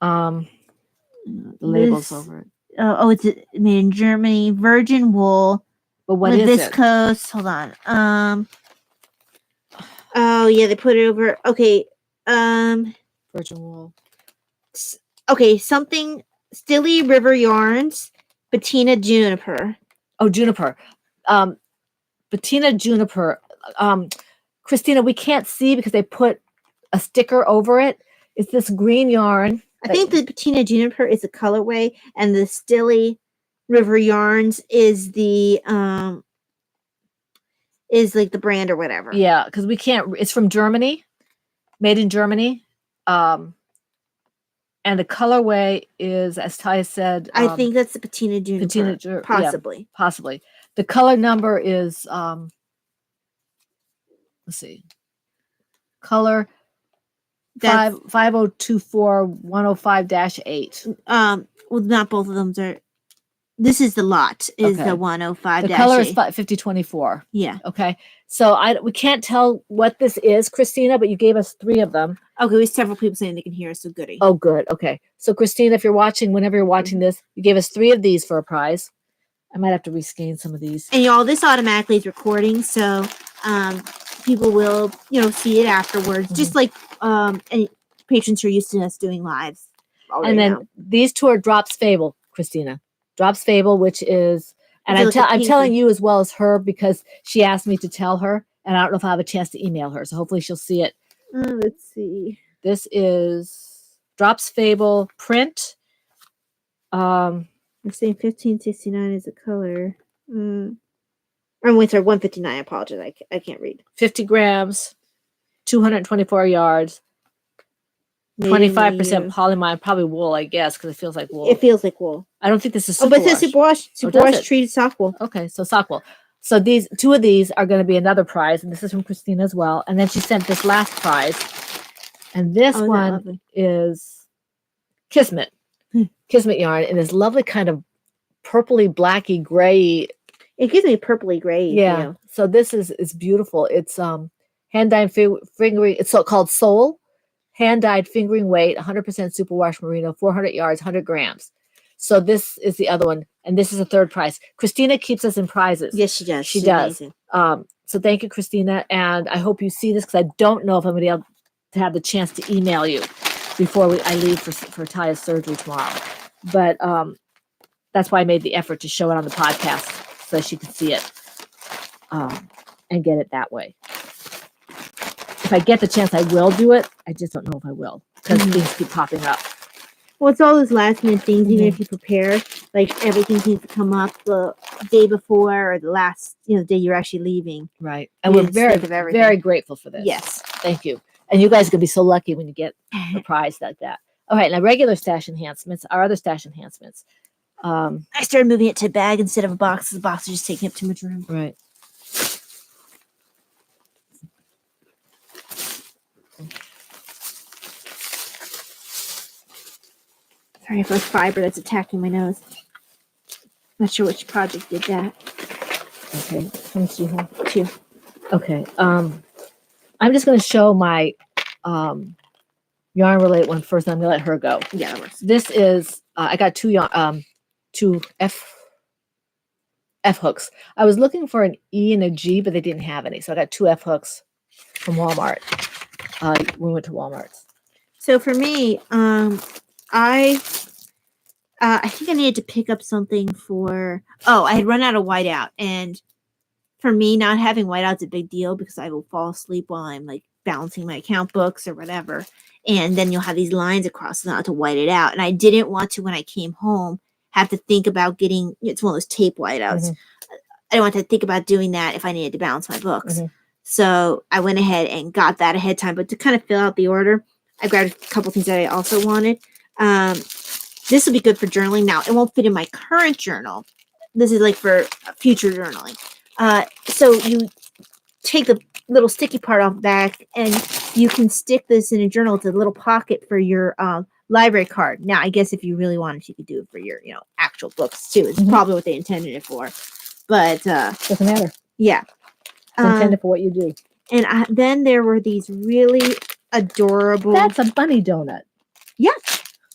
The label's over it. It's made in Germany. Virgin wool. But what is it? Viscose. Hold on. Oh yeah, they put it over. Okay. Virgin wool. Okay, something. Stilly River Yarns. Bettina Juniper. Oh, Juniper. Bettina Juniper. Christina, we can't see because they put a sticker over it. It's this green yarn. I think the Bettina Juniper is a colorway, and the Stilly River Yarns is the is like the brand or whatever. Yeah, because we can't. It's from Germany, made in Germany, and the colorway is, as Ty said, I think that's the Bettina Juniper. Possibly. Yeah, possibly. The color number is let's see, color 5024-105-8. Well, not both of them are. This is the lot. Is Okay. the 105. The color is 5024. Yeah. Okay. So we can't tell what this is, Christina, but you gave us 3 of them. Okay, we have several people saying they can hear us, so goody. Oh, good. Okay. So Christina, if you're watching, whenever you're watching this, you gave us 3 of these for a prize. I might have to rescan some of these. And y'all, this automatically is recording, so people will, see it afterwards. Just like any patrons who are used to us doing lives. And then these 2 are Drops Fable, Christina. Drops Fable, which is, and I'm telling you as well as her because she asked me to tell her, and I don't know if I have a chance to email her. So hopefully she'll see it. Let's see. This is Drops Fable print. I'm saying 1569 is the color. I'm with her 159. I apologize. I can't read. 50 grams, 224 yards, 25% polymine, probably wool, I guess, because it feels like wool. It feels like wool. I don't think this is superwash. But it says superwash. Superwash treated sock wool. Okay, so sock wool. So these 2 of these are going to be another prize, and this is from Christina as well. And then she sent this last prize, and this one is Kismet. Kismet yarn in this lovely kind of purpley, blacky, gray. It gives me a purpley gray. Yeah. So this is beautiful. It's hand-dyed fingering. It's called Soul. Hand-dyed fingering weight, 100% superwash merino, 400 yards, 100 grams. So this is the other one, and this is a 3rd prize. Christina keeps us in prizes. Yes, she does. She does. So thank you, Christina, and I hope you see this because I don't know if I'm going to be able to have the chance to email you before I leave for Taya's surgery tomorrow. But that's why I made the effort to show it on the podcast so she could see it and get it that way. If I get the chance, I will do it. I just don't know if I will because things keep popping up. Well, it's all those last minute things. Even if you prepare, like everything needs to come up the day before or the last, the day you're actually leaving. Right. And we're very grateful for this. Yes. Thank you. And you guys are going to be so lucky when you get a prize like that. All right. Now, regular stash enhancements, our other stash enhancements. I started moving it to a bag instead of a box. The box is just taking up too much room. Right. Sorry for the fiber that's attacking my nose. Not sure which project did that. Okay. How much do you have? 2. Okay. I'm just going to show my yarn related one first, and I'm going to let her go. Yeah, that works. This is I got 2 F hooks. I was looking for an E and a G, but they didn't have any, so I got 2 F hooks from Walmart. We went to Walmart. So for me, I think I needed to pick up something for. I had run out of whiteout, and for me, not having whiteout's a big deal because I will fall asleep while I'm like balancing my account books or whatever, and then you'll have these lines across the to white it out. And I didn't want to when I came home have to think about getting. It's one of those tape whiteouts. I didn't want to think about doing that if I needed to balance my books. So I went ahead and got that ahead of time. But to kind of fill out the order, I grabbed a couple things that I also wanted. This will be good for journaling. Now, it won't fit in my current journal. This is like for future journaling. So you take the little sticky part off the back and you can stick this in a journal. It's a little pocket for your library card. Now, I guess if you really wanted, you could do it for your, actual books too. It's probably what they intended it for. But doesn't matter. Yeah. It's intended for what you do. And then there were these really adorable. That's a bunny donut. Yeah.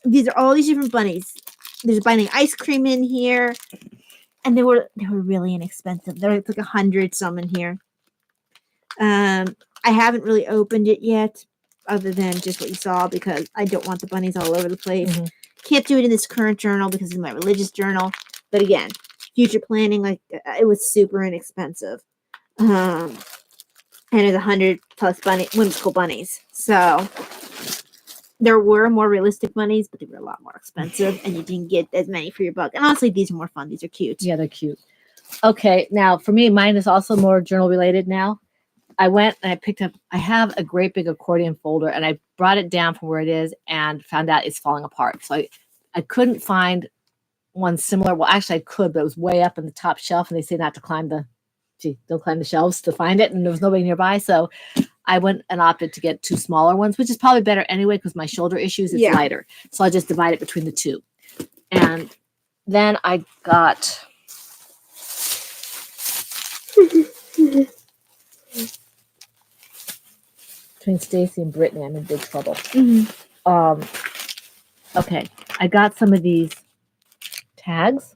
These are all these different bunnies. There's a bunny ice cream in here. And they were really inexpensive. There were like 100 some in here. I haven't really opened it yet, other than just what you saw, because I don't want the bunnies all over the place. Can't do it in this current journal because it's my religious journal. But again, future planning, like it was super inexpensive. And it's 100 plus whimsical bunnies. So there were more realistic bunnies, but they were a lot more expensive, and you didn't get as many for your buck. And honestly, these are more fun. These are cute. Yeah, they're cute. Okay, now for me, mine is also more journal related now. I went and I picked up, I have a great big accordion folder, and I brought it down from where it is and found out it's falling apart. So I couldn't find one similar. Well, actually I could, but it was way up in the top shelf, and they say not to climb don't climb the shelves to find it, and there was nobody nearby. So I went and opted to get 2 smaller ones, which is probably better anyway because my shoulder issues, it's lighter. So I just divide it between the 2. And Then I got between Stacy and Brittany, I'm in big trouble. Okay, I got some of these tags.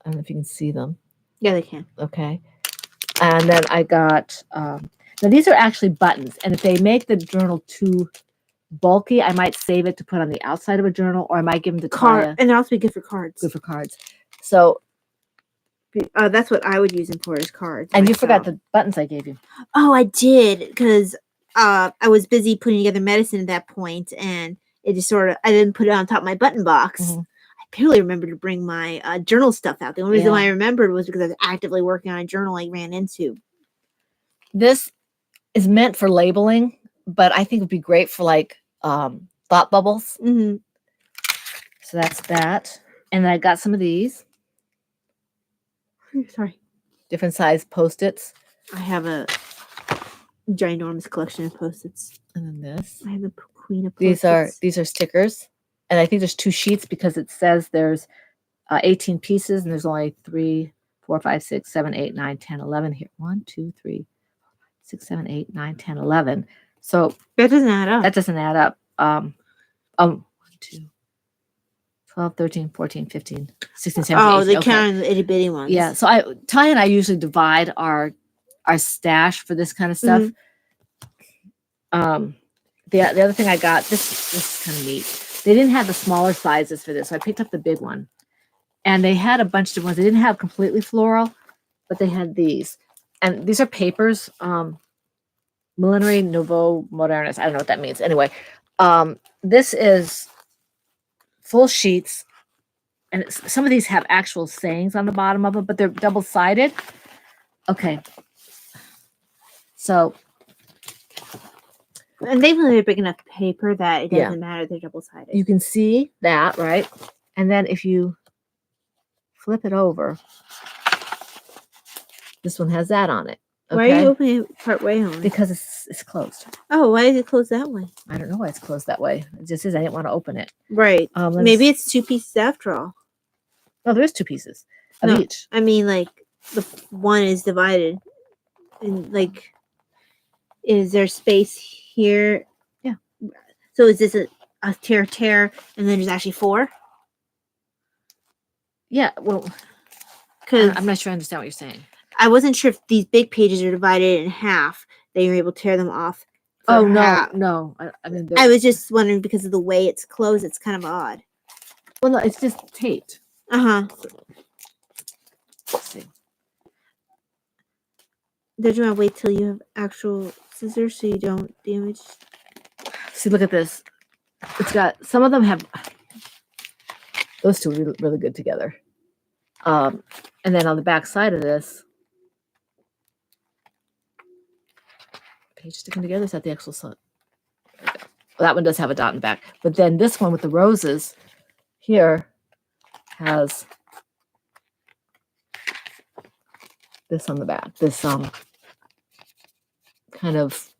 I don't know if you can see them. Yeah, they can. Okay. And then I got, now these are actually buttons. And if they make the journal too bulky, I might save it to put on the outside of a journal, or I might give them to Taya. And also be good for cards. Good for cards. So. That's what I would use them for, is cards. And myself. You forgot the buttons I gave you. Oh, I did, because I was busy putting together medicine at that point, and it just I didn't put it on top of my button box. Mm-hmm. I barely remembered to bring my journal stuff out. The only reason why I remembered was because I was actively working on a journal I ran into. This is meant for labeling, but I think it would be great for like thought bubbles. Mm-hmm. So that's that. And then I got some of these. Sorry. Different size Post-its. I have a ginormous collection of Post-its. And then this. I have a queen of Post-its. These are stickers. And I think there's 2 sheets because it says there's 18 pieces and there's only 3, 4, 5, 6, 7, 8, 9, 10, 11 here. 1, 2, 3, 6, 7, 8, 9, 10, 11. So that doesn't add up. That doesn't add up. 1, 2, 12, 13, 14, 15, 16, 17, 18. They count the itty bitty ones. Yeah. So Ty and I usually divide our stash for this kind of stuff. Mm-hmm. The other thing I got, this is kind of neat. They didn't have the smaller sizes for this, so I picked up the big one. And they had a bunch of different ones. They didn't have completely floral, but they had these. And these are papers. Millenary Nouveau Modernist. I don't know what that means. Anyway, this is full sheets, and some of these have actual sayings on the bottom of them, but they're double-sided. Okay. So. And they've really big enough paper that it doesn't matter. They're double-sided. You can see that, right? And then if you flip it over, this one has that on it. Okay? Why are you opening it part way on? Because it's closed. Oh, why is it closed that way? I don't know why it's closed that way. It just is. I didn't want to open it. Right. Maybe it's 2 pieces after all. No, there's 2 pieces of each. I mean, like, the one is divided. And, like, is there space here? Yeah. So is this a tear, and then there's actually 4? Yeah, well, because I'm not sure I understand what you're saying. I wasn't sure if these big pages are divided in half. They were able to tear them off. Oh, no. I mean, I was just wondering because of the way it's closed. It's kind of odd. Well, no, it's just taped. Uh-huh. Let's see. Did you want to wait till you have actual scissors so you don't damage? See, look at this. It's got, some of them have, those 2 are really good together. And then on the back side of this, page sticking together, is that the actual side? Well, that one does have a dot in the back. But then this one with the roses here has this on the back. This kind of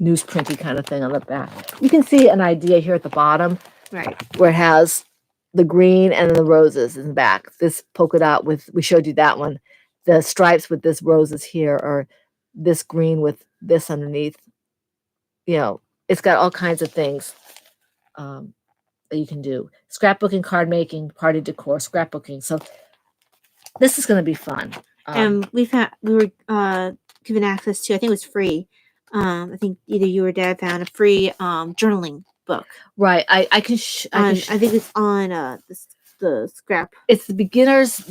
newsprinty kind of thing on the back. You can see an idea here at the bottom. Right. Where it has the green and the roses in the back. This polka dot with, we showed you that one. The stripes with this roses here, or this green with this underneath. You know, it's got all kinds of things that you can do. Scrapbooking, card making, party decor, scrapbooking. So this is going to be fun. And we were given access to, I think it was free. I think either you or Dad found a free journaling book. Right. I think it's on the scrap. It's the beginner's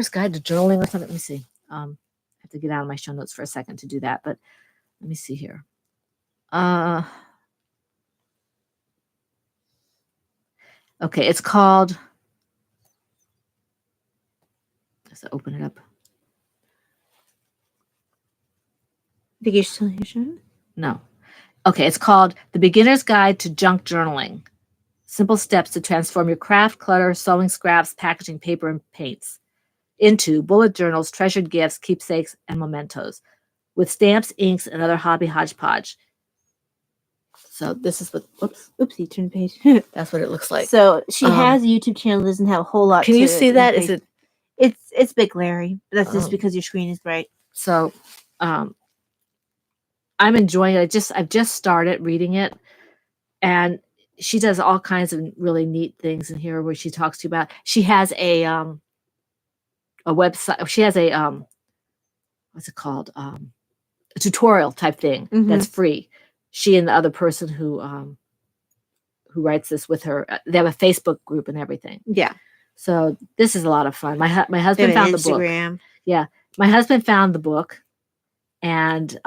guide to journaling or something. Let me see. I have to get out of my show notes for a second to do that, but let me see here. Okay, it's called. Let's open it up. I think you're still in your show? No. Okay, it's called The Beginner's Guide to Junk Journaling. Simple steps to transform your craft, clutter, sewing scraps, packaging, paper, and paints into bullet journals, treasured gifts, keepsakes, and mementos with stamps, inks, and other hobby hodgepodge. So this is what. Oopsie, turn the page. That's what it looks like. So she has a YouTube channel. Doesn't have a whole lot. Can you see that? Is it? It's a bit glary. But that's just because your screen is bright. So, I'm enjoying it. I've just started reading it, and she does all kinds of really neat things in here where she talks to you about. She has a website. She has a what's it called? A tutorial type thing that's free. She and the other person who writes this with her, they have a Facebook group and everything. Yeah. So this is a lot of fun. My husband found the book. Yeah, my husband found the book, and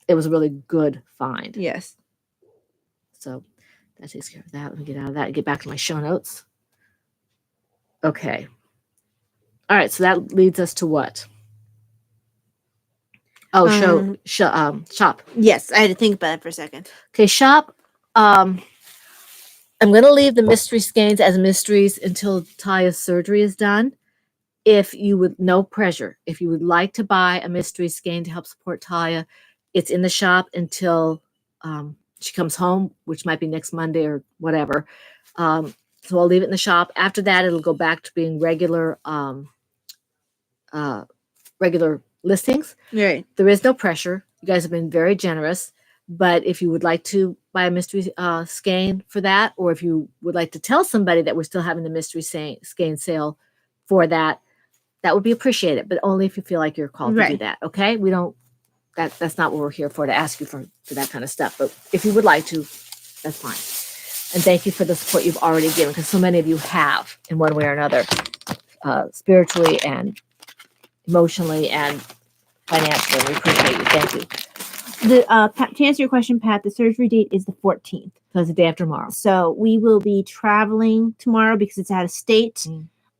it was a really good find. Yes. So that takes care of that. Let me get out of that and get back to my show notes. Okay. All right. So that leads us to what? Oh, shop. Yes, I had to think about it for a second. Okay, shop. I'm going to leave the mystery skeins as mysteries until Taya's surgery is done. If you would, no pressure. If you would like to buy a mystery skein to help support Taya, it's in the shop until she comes home, which might be next Monday or whatever. So I'll leave it in the shop. After that, it'll go back to being regular listings. Right. There is no pressure. You guys have been very generous. But if you would like to buy a mystery skein for that, or if you would like to tell somebody that we're still having the mystery skein sale for that, that would be appreciated. But only if you feel like you're called to do that. Okay? We don't. That's not what we're here for, to ask you for that kind of stuff. But if you would like to, that's fine. And thank you for the support you've already given, because so many of you have in one way or another, spiritually and emotionally and financially. We appreciate you. Thank you. To answer your question, Pat, the surgery date is the 14th. So it's the day after tomorrow. So we will be traveling tomorrow because it's out of state.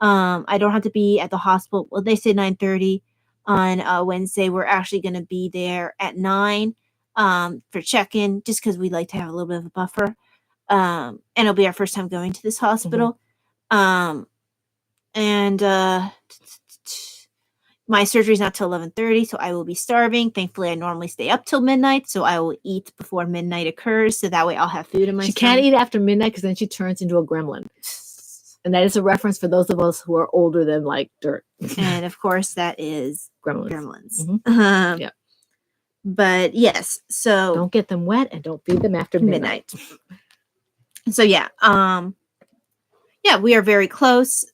I don't have to be at the hospital. Well, they say 9:30 on Wednesday. We're actually going to be there at 9 for check-in, just because we like to have a little bit of a buffer. And it'll be our first time going to this hospital. My surgery is not till 11:30, so I will be starving. Thankfully, I normally stay up till midnight, so I will eat before midnight occurs, so that way I'll have food in my stomach. She can't eat after midnight because then she turns into a gremlin. And that is a reference for those of us who are older than like dirt. And of course, that is gremlins. Yeah. But yes, so don't get them wet and don't feed them after midnight. So yeah, we are very close.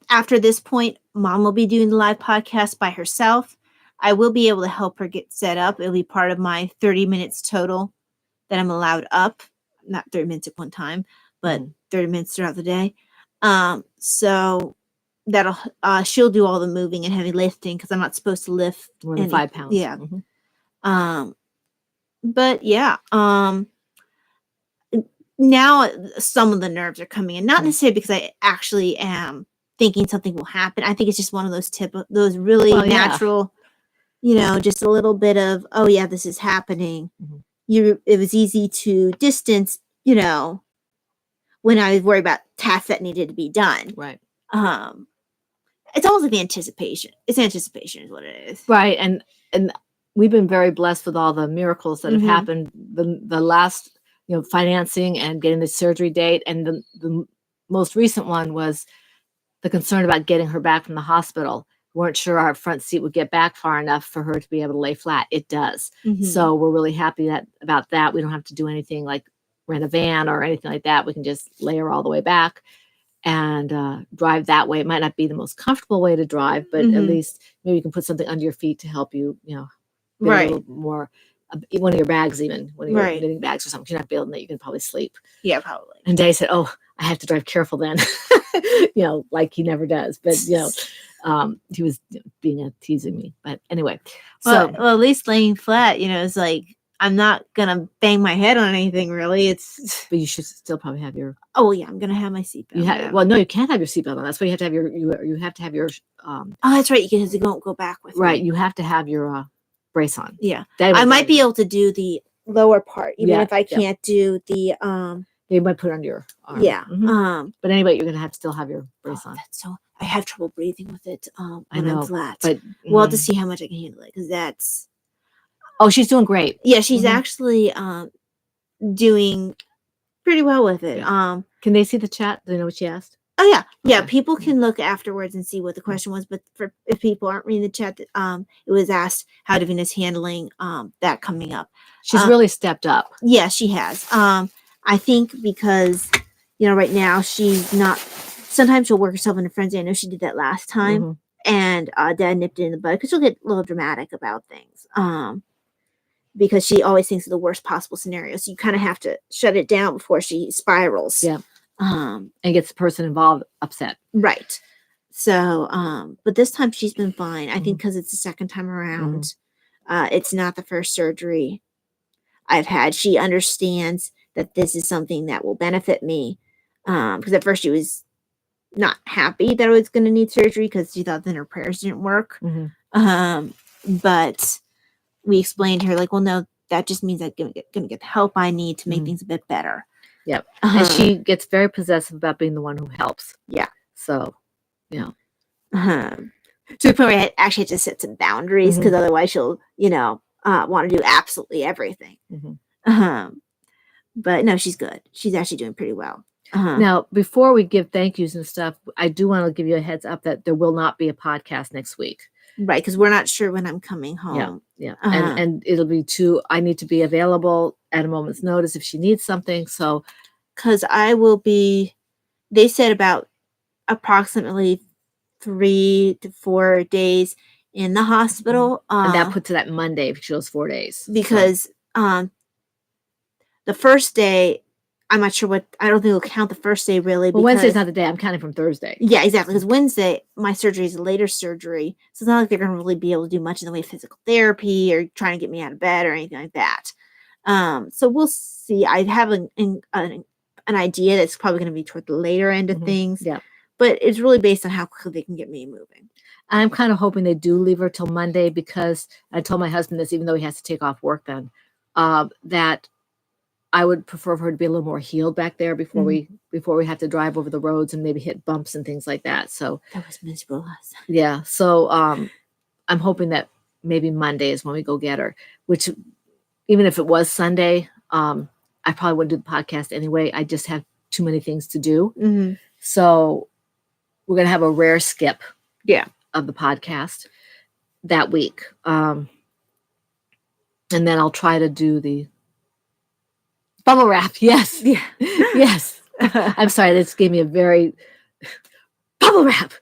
After this point, Mom will be doing the live podcast by herself. I will be able to help her get set up. It'll be part of my 30 minutes total that I'm allowed up. Not 30 minutes at one time, but 30 minutes throughout the day. So that'll she'll do all the moving and heavy lifting, because I'm not supposed to lift more than 5 pounds. Yeah. But yeah. Now some of the nerves are coming in, not necessarily because I actually am thinking something will happen. I think it's just one of those really natural, just a little bit of, oh yeah, this is happening. It was easy to distance, when I was worried about tasks that needed to be done. Right. It's almost like the anticipation. It's anticipation is what it is. Right. And we've been very blessed with all the miracles that have happened. The last, financing and getting the surgery date. And the most recent one was the concern about getting her back from the hospital. We weren't sure our front seat would get back far enough for her to be able to lay flat. It does. So we're really happy about that. We don't have to do anything like rent a van or anything like that. We can just lay her all the way back and drive that way. It might not be the most comfortable way to drive, but at least maybe you can put something under your feet to help you, right. a little more. One of your bags, even one of your knitting bags or something. You're not feeling that you can probably sleep. Yeah, probably. And Dave said, "Oh, I have to drive careful then," like he never does. But he was teasing me. But anyway, well, at least laying flat, it's like I'm not gonna bang my head on anything really. But you should still probably have your. Oh yeah, I'm gonna have my seatbelt. Well, no, you can't have your seatbelt on. That's why you have to have your. You have to have your. Oh, that's right. Because it won't go back with. Right, me. you have to have your. Brace on. Yeah. I might be able to do the lower part, even if I can't do the you might put it under your arm. Yeah. But anyway, you're gonna still have your brace on. So I have trouble breathing with it when I'm flat. But we'll have to see how much I can handle it, because that's oh, she's doing great. Yeah, she's actually doing pretty well with it. Yeah. Can they see the chat? Do they know what she asked? Oh yeah, yeah. Okay. People can look afterwards and see what the question was. But if people aren't reading the chat, it was asked how Davina's handling that coming up. She's really stepped up. Yeah, she has. I think because right now she's not. Sometimes she'll work herself into frenzy. I know she did that last time, and Dad nipped it in the bud because she'll get a little dramatic about things. Because she always thinks of the worst possible scenario, so you kind of have to shut it down before she spirals. Yeah. And gets the person involved upset. Right. So, but this time she's been fine. I think because it's the second time around. It's not the first surgery I've had. She understands that this is something that will benefit me. Because at first she was not happy that I was going to need surgery because she thought then her prayers didn't work. But we explained to her, like, well, no, that just means I'm going to get the help I need to make things a bit better. Yep. And she gets very possessive about being the one who helps. Yeah. So, yeah. To the point where I actually had to set some boundaries because otherwise she'll, want to do absolutely everything. But no, she's good. She's actually doing pretty well. Now, before we give thank yous and stuff, I do want to give you a heads up that there will not be a podcast next week. Right, because we're not sure when I'm coming home. Yeah. And it'll be I need to be available at a moment's notice if she needs something. So, because I will be, they said about approximately 3 to 4 days in the hospital. And that puts it at Monday if she goes 4 days. Because the first day, I'm not sure I don't think we'll count the first day really. Well, Wednesday's not the day. I'm counting from Thursday. Yeah, exactly. Because Wednesday, my surgery is a later surgery. So it's not like they're going to really be able to do much in the way of physical therapy or trying to get me out of bed or anything like that. So we'll see. I have an idea that's probably going to be toward the later end of things. Yeah. But it's really based on how quickly they can get me moving. I'm kind of hoping they do leave her till Monday because I told my husband this, even though he has to take off work then, that I would prefer for her to be a little more healed back there before we have to drive over the roads and maybe hit bumps and things like that. So that was miserable last time. Yeah. So I'm hoping that maybe Monday is when we go get her, which even if it was Sunday, I probably wouldn't do the podcast anyway. I just have too many things to do. So we're going to have a rare skip of the podcast that week. And then I'll try to do the bubble wrap. Yes. Yeah. Yes. I'm sorry. This gave me a very bubble wrap.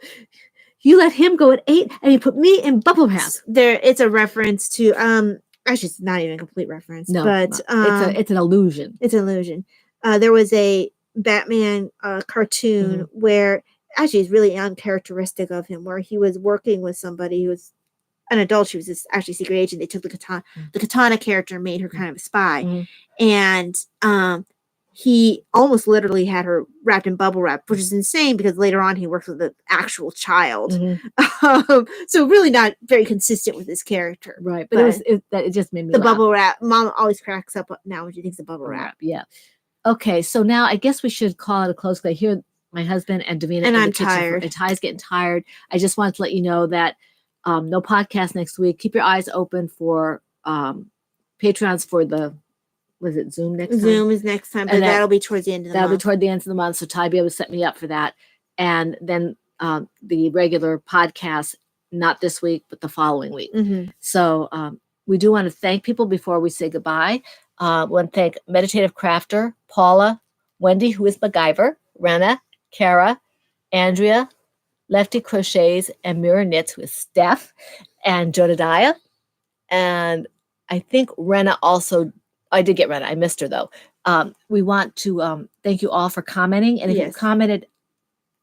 You let him go at 8 and you put me in bubble wrap. It's a reference to, actually it's not even a complete reference. No, but it's an illusion. It's an illusion. There was a Batman cartoon where actually it's really uncharacteristic of him, where he was working with somebody who was an adult. She was this actually secret agent. They took the katana. The katana character made her kind of a spy, and he almost literally had her wrapped in bubble wrap, which is insane because later on he works with the actual child. So really not very consistent with his character, right? But it just made me laugh. Bubble wrap. Mom always cracks up now when she thinks of bubble wrap. Yeah. Okay, so now I guess we should call it a close. I hear my husband and Davina and in I'm the kitchen tired. And Ty's getting tired. I just wanted to let you know that no podcast next week. Keep your eyes open for Patreons for the. Was it Zoom next time? Zoom is next time, but that'll be towards the end of the month. That'll be toward the end of the month, so Ty will be able to set me up for that. And then the regular podcast, not this week, but the following week. So we do want to thank people before we say goodbye. We want to thank Meditative Crafter, Paula, Wendy, who is MacGyver, Rena, Kara, Andrea, Lefty Crochets, and Mirror Knits, who is Steph, and Jodidiah. And I think Rena also... I did get Rena. I missed her, though. We want to thank you all for commenting. And if you commented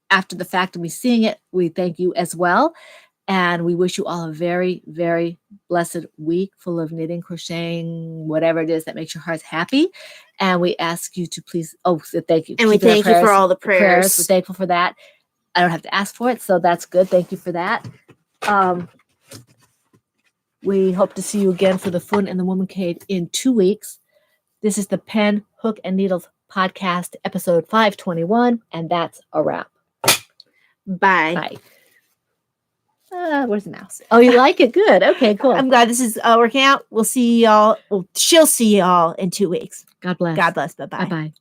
after the fact of me seeing it, we thank you as well. And we wish you all a very, very blessed week full of knitting, crocheting, whatever it is that makes your hearts happy. And we ask you to please, thank you. And we thank you for all the prayers. We're thankful for that. I don't have to ask for it, so that's good. Thank you for that. We hope to see you again for the Fun and the Woman Cave in 2 weeks. This is the Pen, Hook, and Needles podcast, episode 521, and that's a wrap. Bye. Bye. Where's the mouse? Oh, you like it? Good. Okay, cool. I'm glad this is working out. We'll see y'all. Well, she'll see y'all in 2 weeks. God bless. God bless. Bye-bye. Bye-bye.